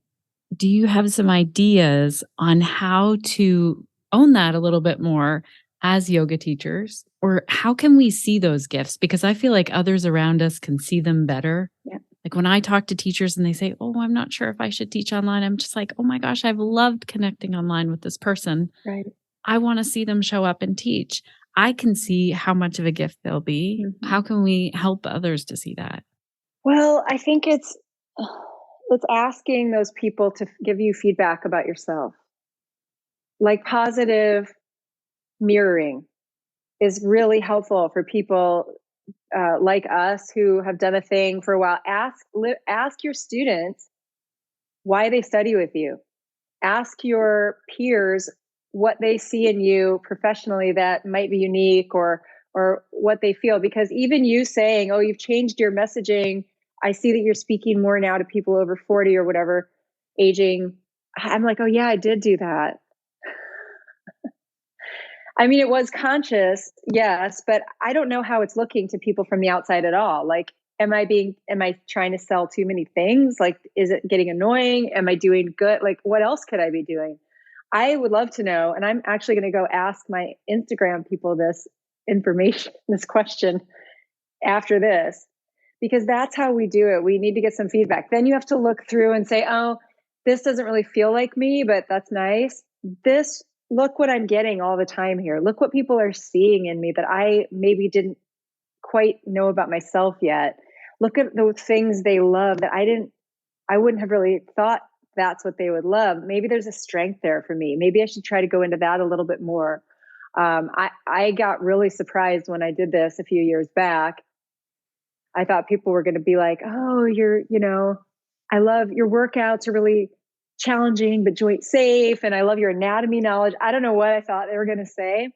do you have some ideas on how to own that a little bit more as yoga teachers? Or how can we see those gifts? Because I feel like others around us can see them better. Yeah. Like when I talk to teachers and they say, oh, I'm not sure if I should teach online. I'm just like, oh my gosh, I've loved connecting online with this person. Right. I want to see them show up and teach. I can see how much of a gift they'll be. Mm-hmm. How can we help others to see that? Well, I think it's asking those people to give you feedback about yourself. Like positive mirroring is really helpful for people like us who have done a thing for a while. Ask your students why they study with you. Ask your peers what they see in you professionally that might be unique or what they feel. Because even you saying, oh, you've changed your messaging, I see that you're speaking more now to people over 40 or whatever aging. I'm like, oh yeah, I did do that. I mean, it was conscious, yes, but I don't know how it's looking to people from the outside at all. Like, am I trying to sell too many things? Like, is it getting annoying? Am I doing good? Like, what else could I be doing? I would love to know. And I'm actually going to go ask my Instagram people this information, this question after this, because that's how we do it. We need to get some feedback. Then you have to look through and say, oh, this doesn't really feel like me, but that's nice. Look what I'm getting all the time here. Look what people are seeing in me that I maybe didn't quite know about myself yet. Look at the things they love that I wouldn't have really thought that's what they would love. Maybe there's a strength there for me. Maybe I should try to go into that a little bit more. I got really surprised when I did this a few years back. I thought people were going to be like, oh, you're I love your workouts are really challenging, but joint safe. And I love your anatomy knowledge. I don't know what I thought they were going to say,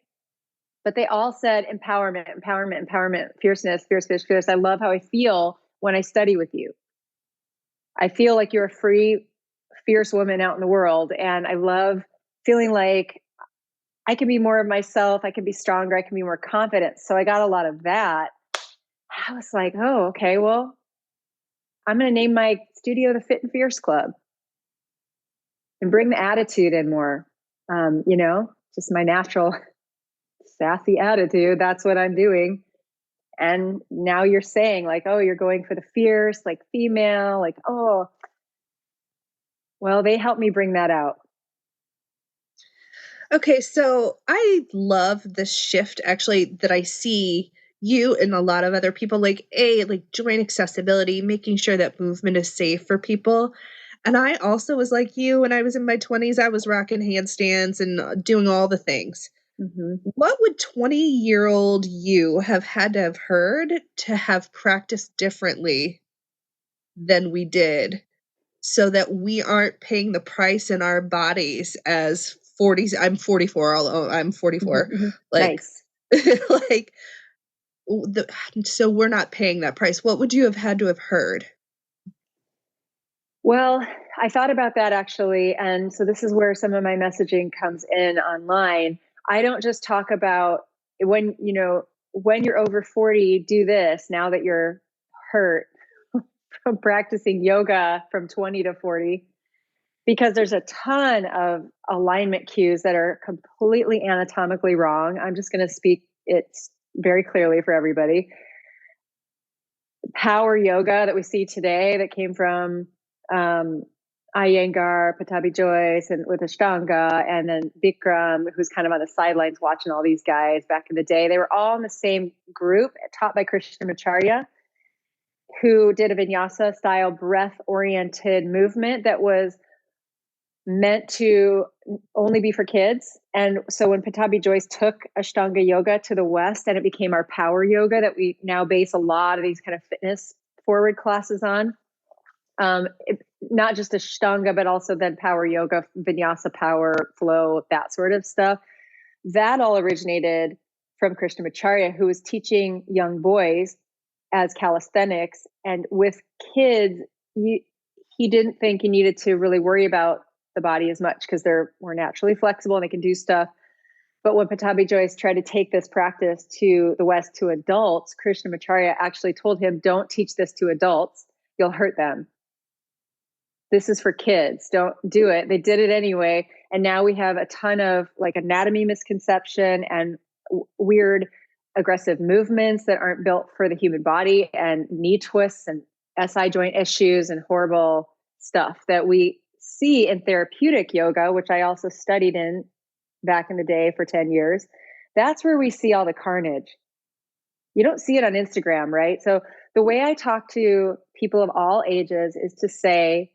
but they all said empowerment, empowerment, empowerment, fierceness, fierce, fierce, fierce. I love how I feel when I study with you. I feel like you're a free, fierce woman out in the world. And I love feeling like I can be more of myself. I can be stronger. I can be more confident. So I got a lot of that. I was like, oh, okay, well, I'm going to name my studio the Fit and Fierce Club and bring the attitude in more. Just my natural sassy attitude. That's what I'm doing. And now you're saying like, oh, you're going for the fierce, like female, like, oh, well, they helped me bring that out. Okay, so I love the shift actually that I see you and a lot of other people, like joint accessibility, making sure that movement is safe for people. And I also was like you when I was in my 20s, I was rocking handstands and doing all the things. Mm-hmm. What would 20-year-old you have had to have heard to have practiced differently than we did so that we aren't paying the price in our bodies as 40s? I'm 44, although I'm 44. Mm-hmm. Like, Nice. like so we're not paying that price. What would you have had to have heard? Well, I thought about that actually. And so this is where some of my messaging comes in online. I don't just talk about when you're over 40, do this now that you're hurt from practicing yoga from 20 to 40, because there's a ton of alignment cues that are completely anatomically wrong. I'm just going to speak it very clearly for everybody. Power yoga that we see today that came from Iyengar, Patabi Joyce, and with Ashtanga, and then Bikram, who's kind of on the sidelines watching all these guys back in the day. They were all in the same group taught by Krishnamacharya, who did a vinyasa style breath oriented movement that was meant to only be for kids. And so when Patabi Joyce took Ashtanga yoga to the West and it became our power yoga that we now base a lot of these kind of fitness forward classes on, not just Ashtanga, but also then power yoga, vinyasa power, flow, that sort of stuff. That all originated from Krishnamacharya, who was teaching young boys as calisthenics. And with kids, he didn't think you needed to really worry about the body as much because they're more naturally flexible and they can do stuff. But when Patabi Joyce tried to take this practice to the West to adults, Krishnamacharya actually told him, don't teach this to adults. You'll hurt them. This is for kids. Don't do it. They did it anyway. And now we have a ton of like anatomy misconception and weird aggressive movements that aren't built for the human body, and knee twists and SI joint issues and horrible stuff that we see in therapeutic yoga, which I also studied in back in the day for 10 years. That's where we see all the carnage. You don't see it on Instagram, right? So the way I talk to people of all ages is to say,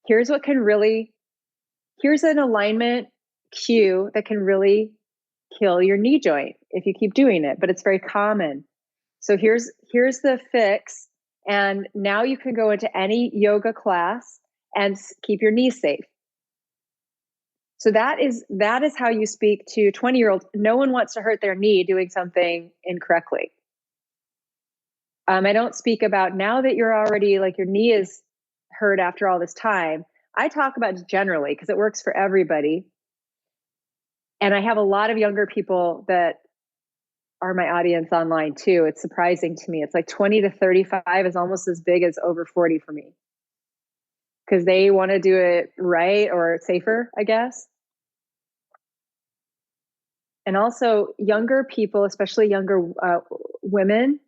here's an alignment cue that can really kill your knee joint if you keep doing it, but it's very common. So here's the fix. And now you can go into any yoga class and keep your knees safe. So that is how you speak to 20-year-olds. No one wants to hurt their knee doing something incorrectly. I don't speak about now that you're already like your knee is hurt after all this time. I talk about it generally because it works for everybody. And I have a lot of younger people that are my audience online too. It's surprising to me. It's like 20 to 35 is almost as big as over 40 for me, because they want to do it right or safer, I guess. And also younger people, especially younger women,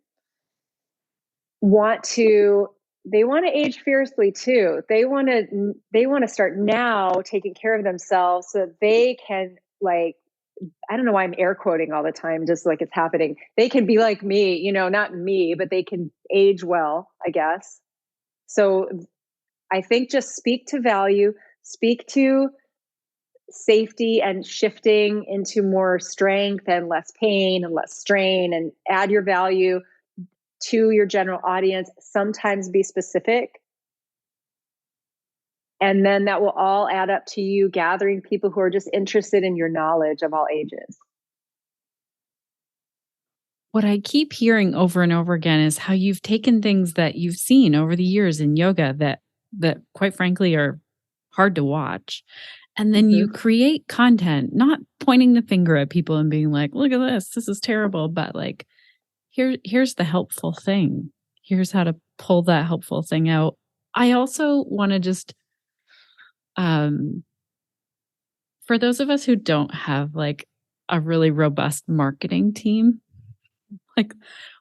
want to age fiercely too. They want to start now taking care of themselves so that they can, like, I don't know why I'm air quoting all the time, just like it's happening. They can be like me, not me, but they can age well, I guess. So I think just speak to value, speak to safety and shifting into more strength and less pain and less strain, and add your value to your general audience. Sometimes be specific. And then that will all add up to you gathering people who are just interested in your knowledge of all ages. What I keep hearing over and over again is how you've taken things that you've seen over the years in yoga that quite frankly are hard to watch. And then you create content, not pointing the finger at people and being like, look at this is terrible, but like here's the helpful thing. Here's how to pull that helpful thing out. I also want to just for those of us who don't have like a really robust marketing team, like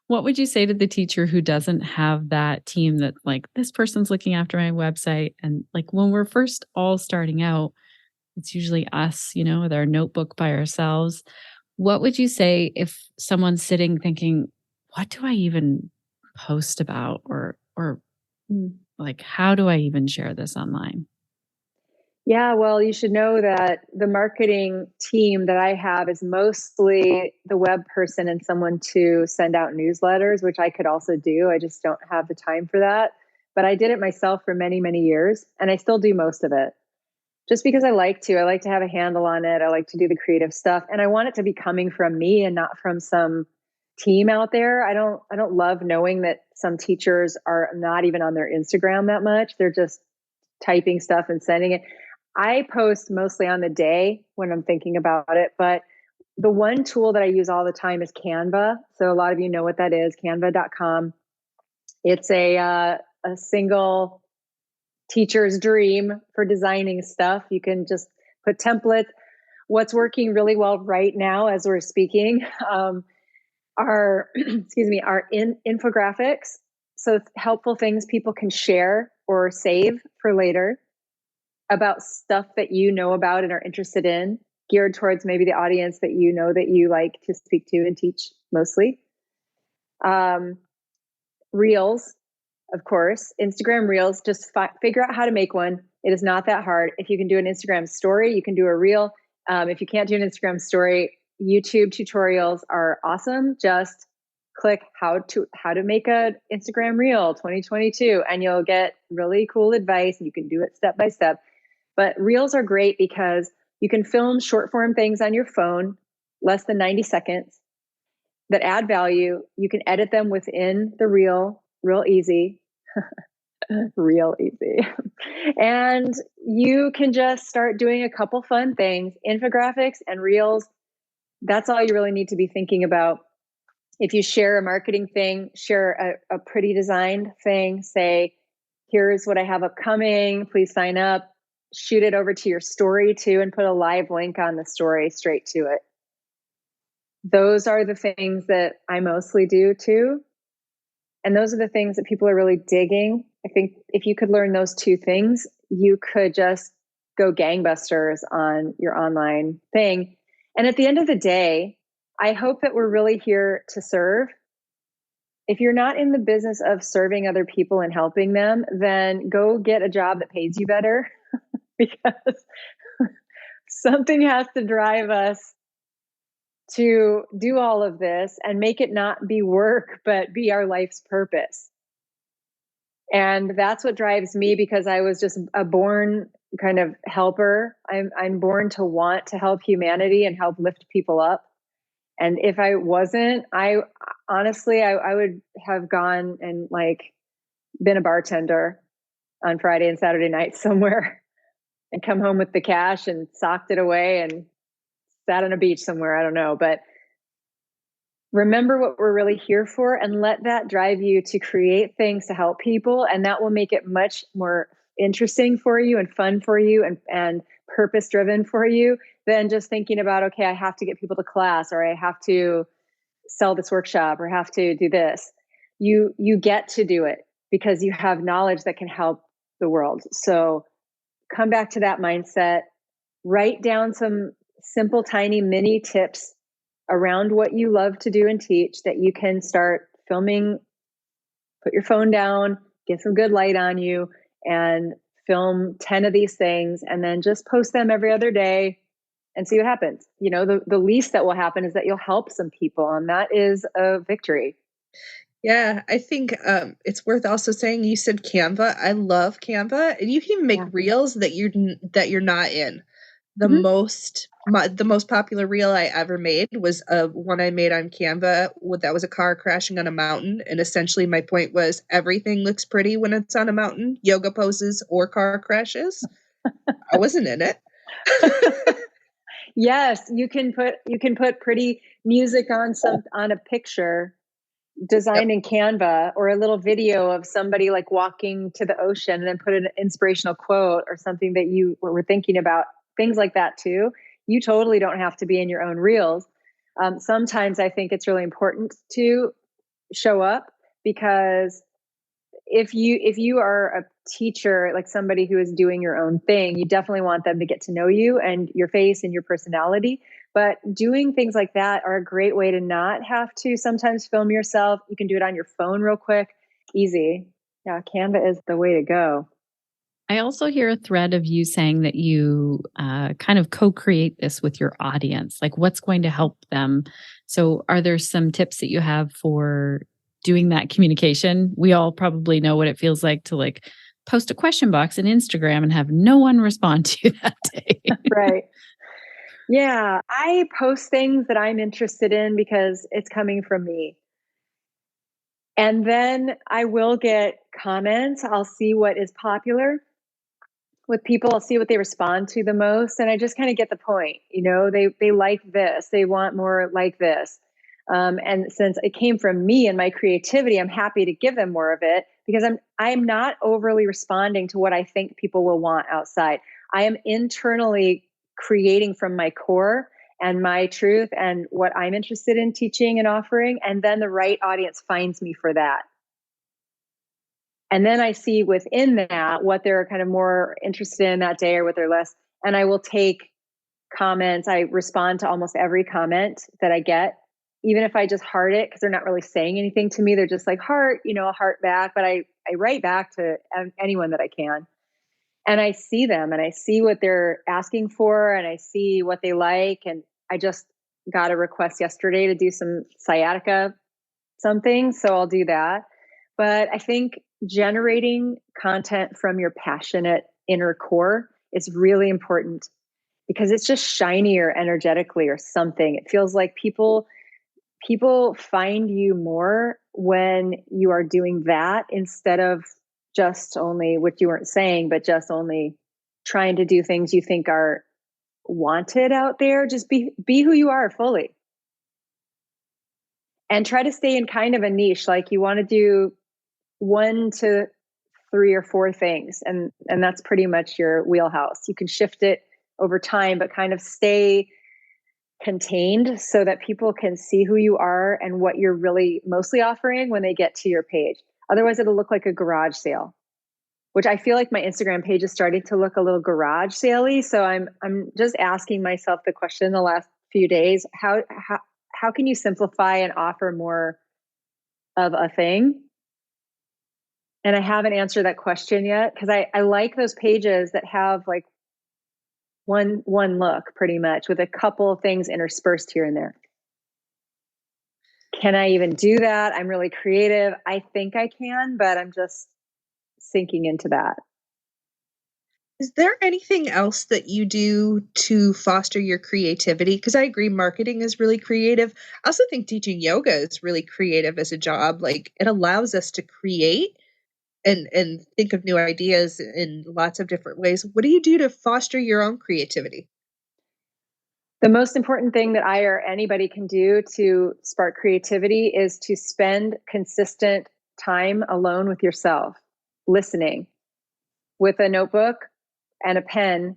what would you say to the teacher who doesn't have that team that like this person's looking after my website? And like when we're first all starting out, it's usually us, with our notebook by ourselves. What would you say if someone's sitting thinking, what do I even post about or like how do I even share this online? Yeah, well, you should know that the marketing team that I have is mostly the web person and someone to send out newsletters, which I could also do. I just don't have the time for that. But I did it myself for many, many years, and I still do most of it. Just because I like to. I like to have a handle on it. I like to do the creative stuff, and I want it to be coming from me and not from some team out there. I don't love knowing that some teachers are not even on their Instagram that much. They're just typing stuff and sending it. I post mostly on the day when I'm thinking about it, but the one tool that I use all the time is Canva. So a lot of you know what that is, canva.com. It's a single teacher's dream for designing stuff. You can just put templates. What's working really well right now as we're speaking are, are infographics. So helpful things people can share or save for later about stuff that you know about and are interested in, geared towards maybe the audience that you know that you like to speak to and teach mostly. Reels, of course, Instagram Reels, just figure out how to make one. It is not that hard. If you can do an Instagram story, you can do a reel. If you can't do an Instagram story, YouTube tutorials are awesome. Just click how to make a Instagram reel 2022 and you'll get really cool advice. You can do it step by step. But reels are great because you can film short form things on your phone, less than 90 seconds, that add value. You can edit them within the reel, real easy. Real easy. And you can just start doing a couple fun things, infographics and reels. That's all you really need to be thinking about. If you share a marketing thing, share a pretty designed thing, say, here's what I have upcoming, please sign up. Shoot it over to your story too and put a live link on the story straight to it. Those are the things that I mostly do too. And those are the things that people are really digging. I think if you could learn those two things, you could just go gangbusters on your online thing. And at the end of the day, I hope that we're really here to serve. If you're not in the business of serving other people and helping them, then go get a job that pays you better because something has to drive us to do all of this and make it not be work, but be our life's purpose. And that's what drives me because I was just a born kind of helper. I'm born to want to help humanity and help lift people up. And if I wasn't, I honestly would have gone and like been a bartender on Friday and Saturday nights somewhere and come home with the cash and socked it away and sat on a beach somewhere. I don't know, but remember what we're really here for and let that drive you to create things to help people. And that will make it much more interesting for you and fun for you and purpose driven for you than just thinking about, okay, I have to get people to class or I have to sell this workshop or have to do this. You get to do it because you have knowledge that can help the world. So come back to that mindset, write down some simple, tiny mini tips around what you love to do and teach that you can start filming. Put your phone down, get some good light on you, and film 10 of these things, and then just post them every other day and see what happens. The least that will happen is that you'll help some people, and that is a victory. Yeah, I think it's worth also saying you said Canva. I love Canva, and you can even make Yeah. reels that you're not in. Mhm. The most popular reel I ever made was one I made on Canva that was a car crashing on a mountain, and essentially my point was everything looks pretty when it's on a mountain, yoga poses or car crashes. I wasn't in it. Yes, you can put pretty music on a picture Yep. designed in Canva, or a little video of somebody like walking to the ocean, and then put an inspirational quote or something that you were thinking about, things like that too. You totally don't have to be in your own reels. Sometimes I think it's really important to show up, because if you are a teacher, like somebody who is doing your own thing, you definitely want them to get to know you and your face and your personality. But doing things like that are a great way to not have to sometimes film yourself. You can do it on your phone real quick, easy. Yeah, Canva is the way to go. I also hear a thread of you saying that you kind of co create this with your audience, like what's going to help them. So, are there some tips that you have for doing that communication? We all probably know what it feels like to like post a question box in Instagram and have no one respond to you that day. Right. Yeah, I post things that I'm interested in because it's coming from me. And then I will get comments. I'll see what is popular with people. I'll see what they respond to the most, and I just kind of get the point. They like this, they want more like this. And since it came from me and my creativity, I'm happy to give them more of it, because I'm not overly responding to what I think people will want outside. I am internally creating from my core and my truth and what I'm interested in teaching and offering, and then the right audience finds me for that. And then I see within that what they're kind of more interested in that day or what they're less. And I will take comments. I respond to almost every comment that I get, even if I just heart it, because they're not really saying anything to me. They're just like heart, a heart back. But I write back to anyone that I can. And I see them and I see what they're asking for and I see what they like. And I just got a request yesterday to do some sciatica something. So I'll do that. But I think generating content from your passionate inner core is really important, because it's just shinier energetically or something. It feels like people find you more when you are doing that, instead of just only, what you weren't saying, but just only trying to do things you think are wanted out there. Just be who you are fully, and try to stay in kind of a niche. Like, you want to do 1 to 3 or 4 things, and that's pretty much your wheelhouse. You can shift it over time, but kind of stay contained so that people can see who you are and what you're really mostly offering when they get to your page. Otherwise, it'll look like a garage sale, which I feel like my Instagram page is starting to look a little garage saley. So I'm just asking myself the question the last few days: how can you simplify and offer more of a thing? And I haven't answered that question yet, because I like those pages that have like one look, pretty much, with a couple of things interspersed here and there. Can I even do that? I'm really creative. I think I can, but I'm just sinking into that. Is there anything else that you do to foster your creativity? Because I agree, marketing is really creative. I also think teaching yoga is really creative as a job. Like, it allows us to create and think of new ideas in lots of different ways. What do you do to foster your own creativity? The most important thing that I or anybody can do to spark creativity is to spend consistent time alone with yourself, listening, with a notebook and a pen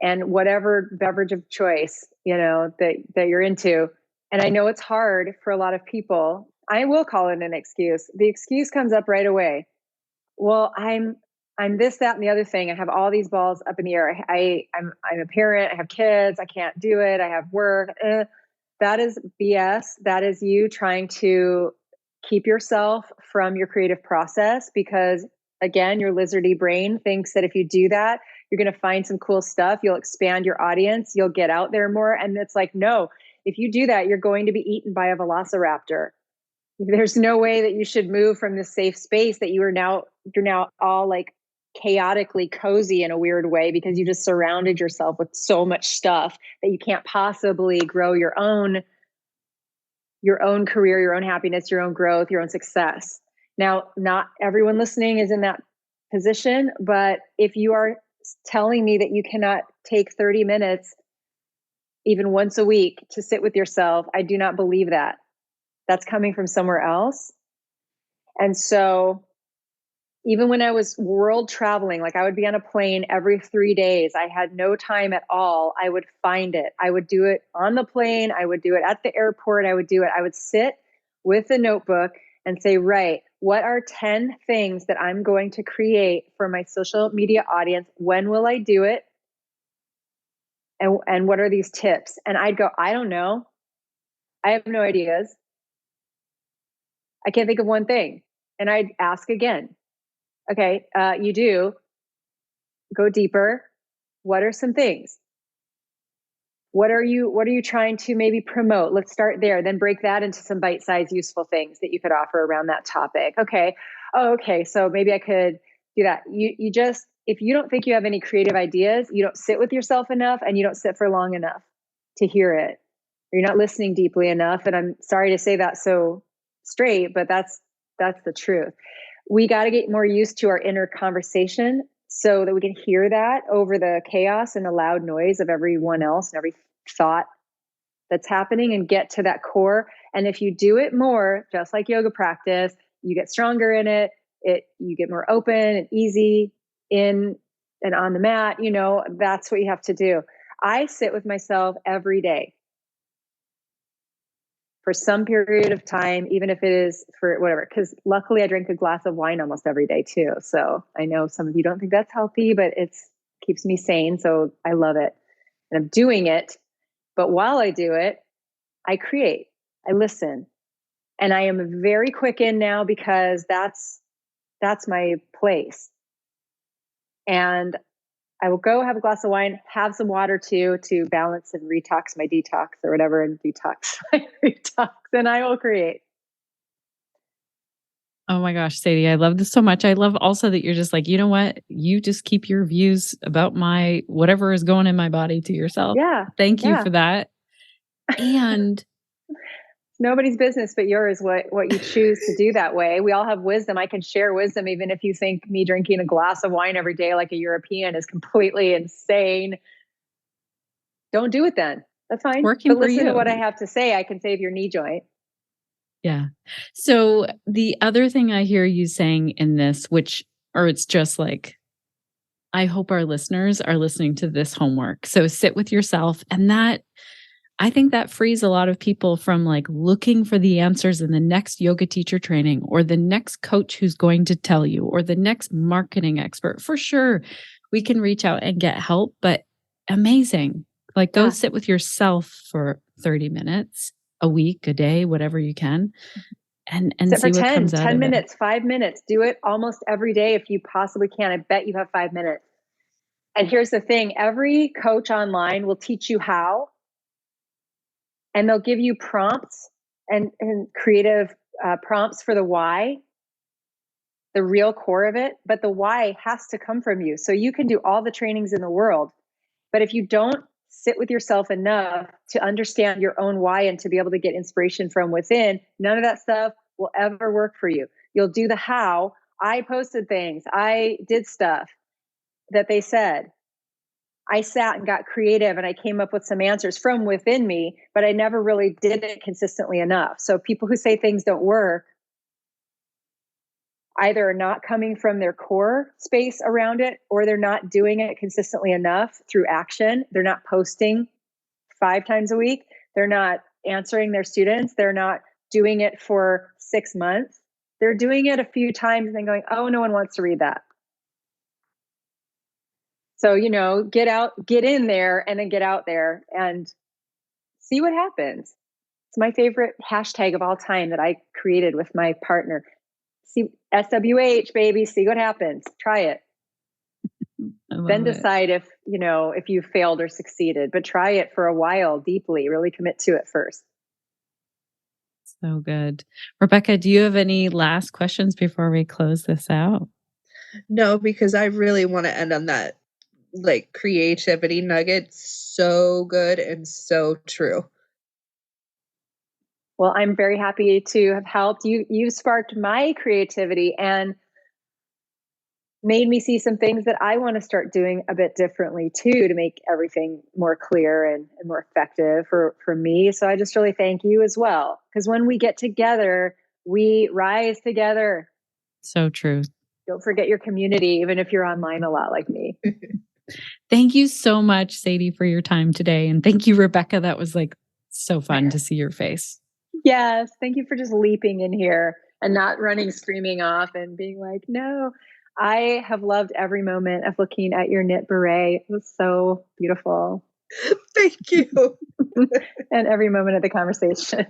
and whatever beverage of choice, that you're into. And I know it's hard for a lot of people. I will call it an excuse. The excuse comes up right away. Well, I'm this, that, and the other thing. I have all these balls up in the air. I'm a parent. I have kids. I can't do it. I have work. That is BS. That is you trying to keep yourself from your creative process, because again, your lizardy brain thinks that if you do that, you're going to find some cool stuff. You'll expand your audience. You'll get out there more. And it's like, no, if you do that, you're going to be eaten by a velociraptor. There's no way that you should move from this safe space that you're now all like chaotically cozy in a weird way because you just surrounded yourself with so much stuff that you can't possibly grow your own career, your own happiness, your own growth, your own success. Now, not everyone listening is in that position, but if you are telling me that you cannot take 30 minutes even once a week to sit with yourself, I do not believe that. That's coming from somewhere else. And so even when I was world traveling, like I would be on a plane every 3 days, I had no time at all. I would find it. I would do it on the plane. I would do it at the airport. I would sit with a notebook and say, right, what are 10 things that I'm going to create for my social media audience? When will I do it? And what are these tips? And I'd go, I don't know. I have no ideas. I can't think of one thing. And I'd ask again. Okay, you do. Go deeper. What are some things? What are you trying to maybe promote? Let's start there. Then break that into some bite-sized useful things that you could offer around that topic. Okay. Oh, okay. So maybe I could do that. You just, if you don't think you have any creative ideas, you don't sit with yourself enough and you don't sit for long enough to hear it. Or you're not listening deeply enough. And I'm sorry to say that so straight, but that's the truth. We got to get more used to our inner conversation so that we can hear that over the chaos and the loud noise of everyone else and every thought that's happening and get to that core. And if you do it more, just like yoga practice, you get stronger in it. You get more open and easy in and on the mat. That's what you have to do. I sit with myself every day for some period of time, even if it is for whatever, because luckily I drink a glass of wine almost every day too. So I know some of you don't think that's healthy, but it keeps me sane. So I love it. And I'm doing it. But while I do it, I create, I listen. And I am very quick in now because that's my place. And I will go have a glass of wine, have some water too, to balance and retox my detox or whatever, and detox my retox, and I will create. Oh my gosh, Sadie, I love this so much. I love also that you're just like, you know what? You just keep your views about my whatever is going in my body to yourself. Yeah. Thank you for that. And it's nobody's business but yours what you choose to do that way. We all have wisdom. I can share wisdom even if you think me drinking a glass of wine every day like a European is completely insane. Don't do it then. That's fine. Working but listen for you. To what I have to say. I can save your knee joint. Yeah. So the other thing I hear you saying in this, it's just like, I hope our listeners are listening to this homework. So sit with yourself. And I think that frees a lot of people from like looking for the answers in the next yoga teacher training or the next coach who's going to tell you or the next marketing expert. For sure, we can reach out and get help, but amazing. Like go sit with yourself for 30 minutes a week, a day, whatever you can. And sit see for what comes out 10 of minutes, 5 minutes. Do it almost every day if you possibly can. I bet you have 5 minutes. And here's the thing. Every coach online will teach you how, and they'll give you prompts and creative prompts for the why, the real core of it. But the why has to come from you. So you can do all the trainings in the world, but if you don't sit with yourself enough to understand your own why and to be able to get inspiration from within, none of that stuff will ever work for you. You'll do the how. I posted things. I did stuff that they said. I sat and got creative and I came up with some answers from within me, but I never really did it consistently enough. So people who say things don't work either are not coming from their core space around it, or they're not doing it consistently enough through action. They're not posting 5 times a week. They're not answering their students. They're not doing it for 6 months. They're doing it a few times and then going, oh, no one wants to read that. So, get in there and then get out there and see what happens. It's my favorite hashtag of all time that I created with my partner. See, SWH, baby, see what happens. Try it. Then decide if you failed or succeeded, but try it for a while deeply, really commit to it first. So good. Rebecca, do you have any last questions before we close this out? No, because I really want to end on that like creativity nugget. So good and so true. Well, I'm very happy to have helped. You sparked my creativity and made me see some things that I want to start doing a bit differently too, to make everything more clear and more effective for me. So I just really thank you as well. Because when we get together, we rise together. So true. Don't forget your community, even if you're online a lot like me. Thank you so much, Sadie, for your time today. And thank you, Rebecca. That was like so fun to see your face. Yes. Thank you for just leaping in here and not running screaming off and being like, no. I have loved every moment of looking at your knit beret. It was so beautiful. Thank you. And every moment of the conversation.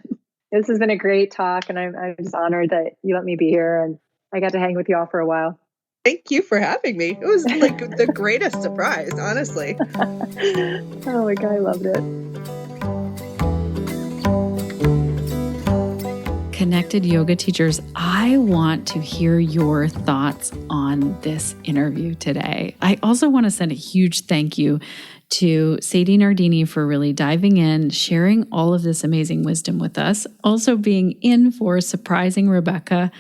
This has been a great talk, and I'm just honored that you let me be here and I got to hang with you all for a while. Thank you for having me. It was like the greatest surprise, honestly. Oh my God, I loved it. Connected Yoga teachers, I want to hear your thoughts on this interview today. I also want to send a huge thank you to Sadie Nardini for really diving in, sharing all of this amazing wisdom with us, also being in for surprising Rebecca.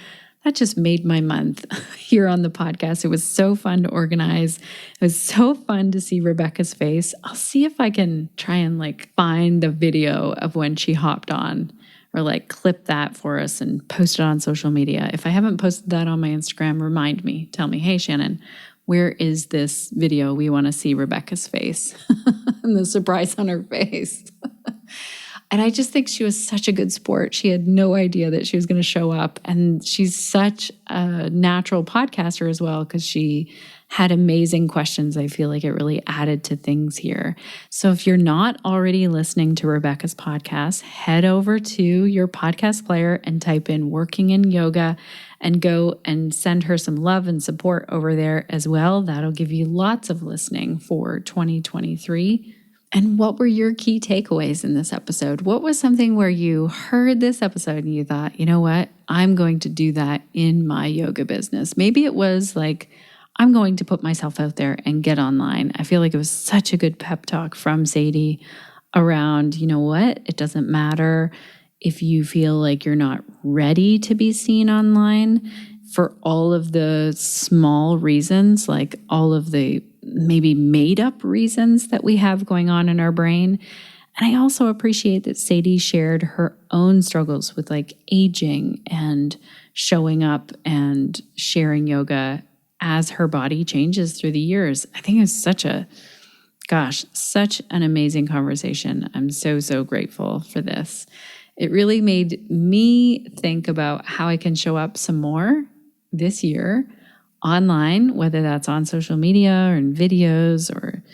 That just made my month here on the podcast. It was so fun to organize. It was so fun to see Rebecca's face. I'll see if I can try and find the video of when she hopped on, or clip that for us and post it on social media. If I haven't posted that on my Instagram, remind me. Tell me, hey, Shannon, where is this video? We want to see Rebecca's face and the surprise on her face. And I just think she was such a good sport. She had no idea that she was going to show up. And she's such a natural podcaster as well, because she had amazing questions. I feel like it really added to things here. So if you're not already listening to Rebecca's podcast, head over to your podcast player and type in Working in Yoga and go and send her some love and support over there as well. That'll give you lots of listening for 2023. And what were your key takeaways in this episode? What was something where you heard this episode and you thought, you know what, I'm going to do that in my yoga business? Maybe it was I'm going to put myself out there and get online. I feel like it was such a good pep talk from Sadie around, you know what, it doesn't matter if you feel like you're not ready to be seen online for all of the small reasons, like all of the maybe made up reasons that we have going on in our brain. And I also appreciate that Sadie shared her own struggles with aging and showing up and sharing yoga as her body changes through the years. I think it's such an amazing conversation. I'm so, so grateful for this. It really made me think about how I can show up some more this year online, whether that's on social media or in videos or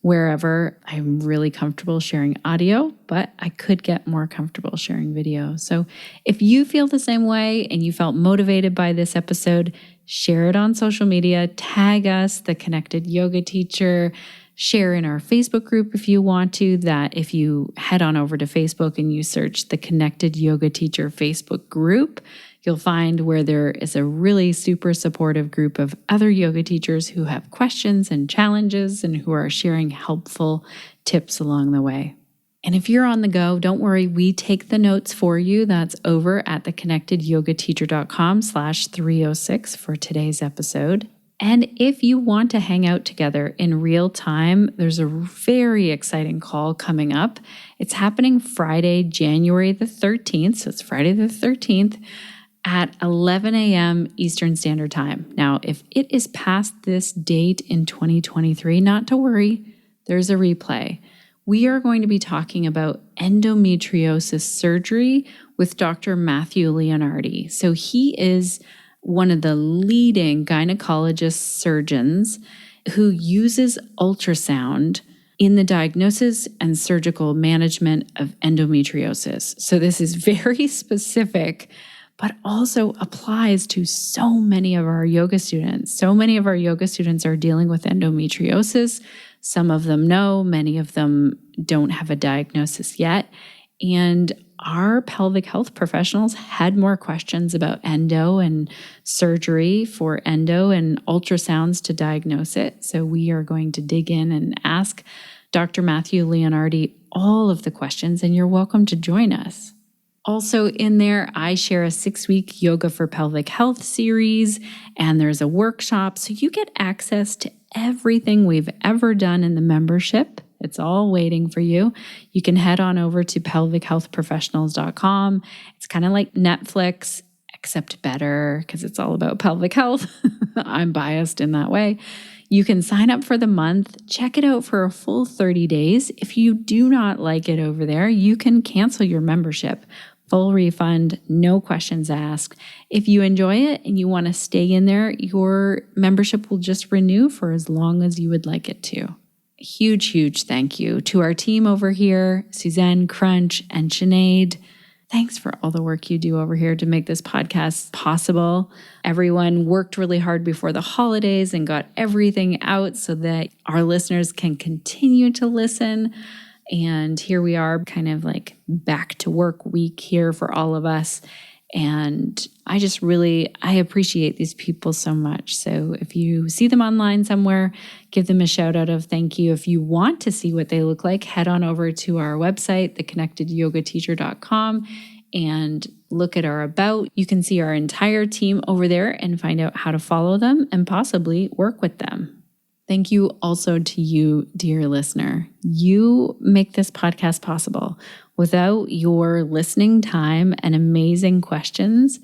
wherever. I'm really comfortable sharing audio, but I could get more comfortable sharing video. So if you feel the same way and you felt motivated by this episode, share it on social media, tag us, The Connected Yoga Teacher, share in our Facebook group if you want to. That if you head on over to Facebook and you search The Connected Yoga Teacher Facebook group, you'll find where there is a really super supportive group of other yoga teachers who have questions and challenges and who are sharing helpful tips along the way. And if you're on the go, don't worry, we take the notes for you. That's over at theconnectedyogateacher.com/306 for today's episode. And if you want to hang out together in real time, there's a very exciting call coming up. It's happening Friday, January the 13th. So it's Friday the 13th. At 11 a.m. Eastern Standard Time. Now, if it is past this date in 2023, not to worry, there's a replay. We are going to be talking about endometriosis surgery with Dr. Matthew Leonardi. So he is one of the leading gynecologist surgeons who uses ultrasound in the diagnosis and surgical management of endometriosis. So this is very specific, but also applies to so many of our yoga students. So many of our yoga students are dealing with endometriosis. Some of them know, many of them don't have a diagnosis yet. And our pelvic health professionals had more questions about endo and surgery for endo and ultrasounds to diagnose it. So we are going to dig in and ask Dr. Matthew Leonardi all of the questions, and you're welcome to join us. Also in there, I share a 6-week Yoga for Pelvic Health series, and there's a workshop. So you get access to everything we've ever done in the membership. It's all waiting for you. You can head on over to pelvichealthprofessionals.com. It's kind of like Netflix, except better because it's all about pelvic health. I'm biased in that way. You can sign up for the month, check it out for a full 30 days. If you do not like it over there, you can cancel your membership. Full refund, no questions asked. If you enjoy it and you want to stay in there, your membership will just renew for as long as you would like it to. Huge thank you to our team over here, Suzanne, Crunch, and Sinead. Thanks for all the work you do over here to make this podcast possible. Everyone worked really hard before the holidays and got everything out so that our listeners can continue to listen. And here we are, kind of like back to work week here for all of us. And I appreciate these people so much. So if you see them online somewhere, give them a shout out of thank you. If you want to see what they look like, head on over to our website, theconnectedyogateacher.com, and look at our about. You can see our entire team over there and find out how to follow them and possibly work with them. Thank you also to you, dear listener. You make this podcast possible. Without your listening time and amazing questions,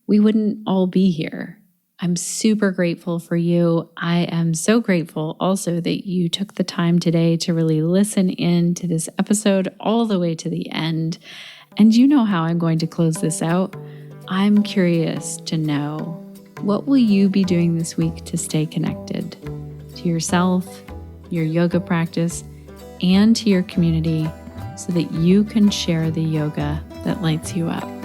we wouldn't all be here. I'm super grateful for you. I am so grateful also that you took the time today to really listen in to this episode all the way to the end. And you know how I'm going to close this out. I'm curious to know, what will you be doing this week to stay connected to yourself, your yoga practice, and to your community so that you can share the yoga that lights you up?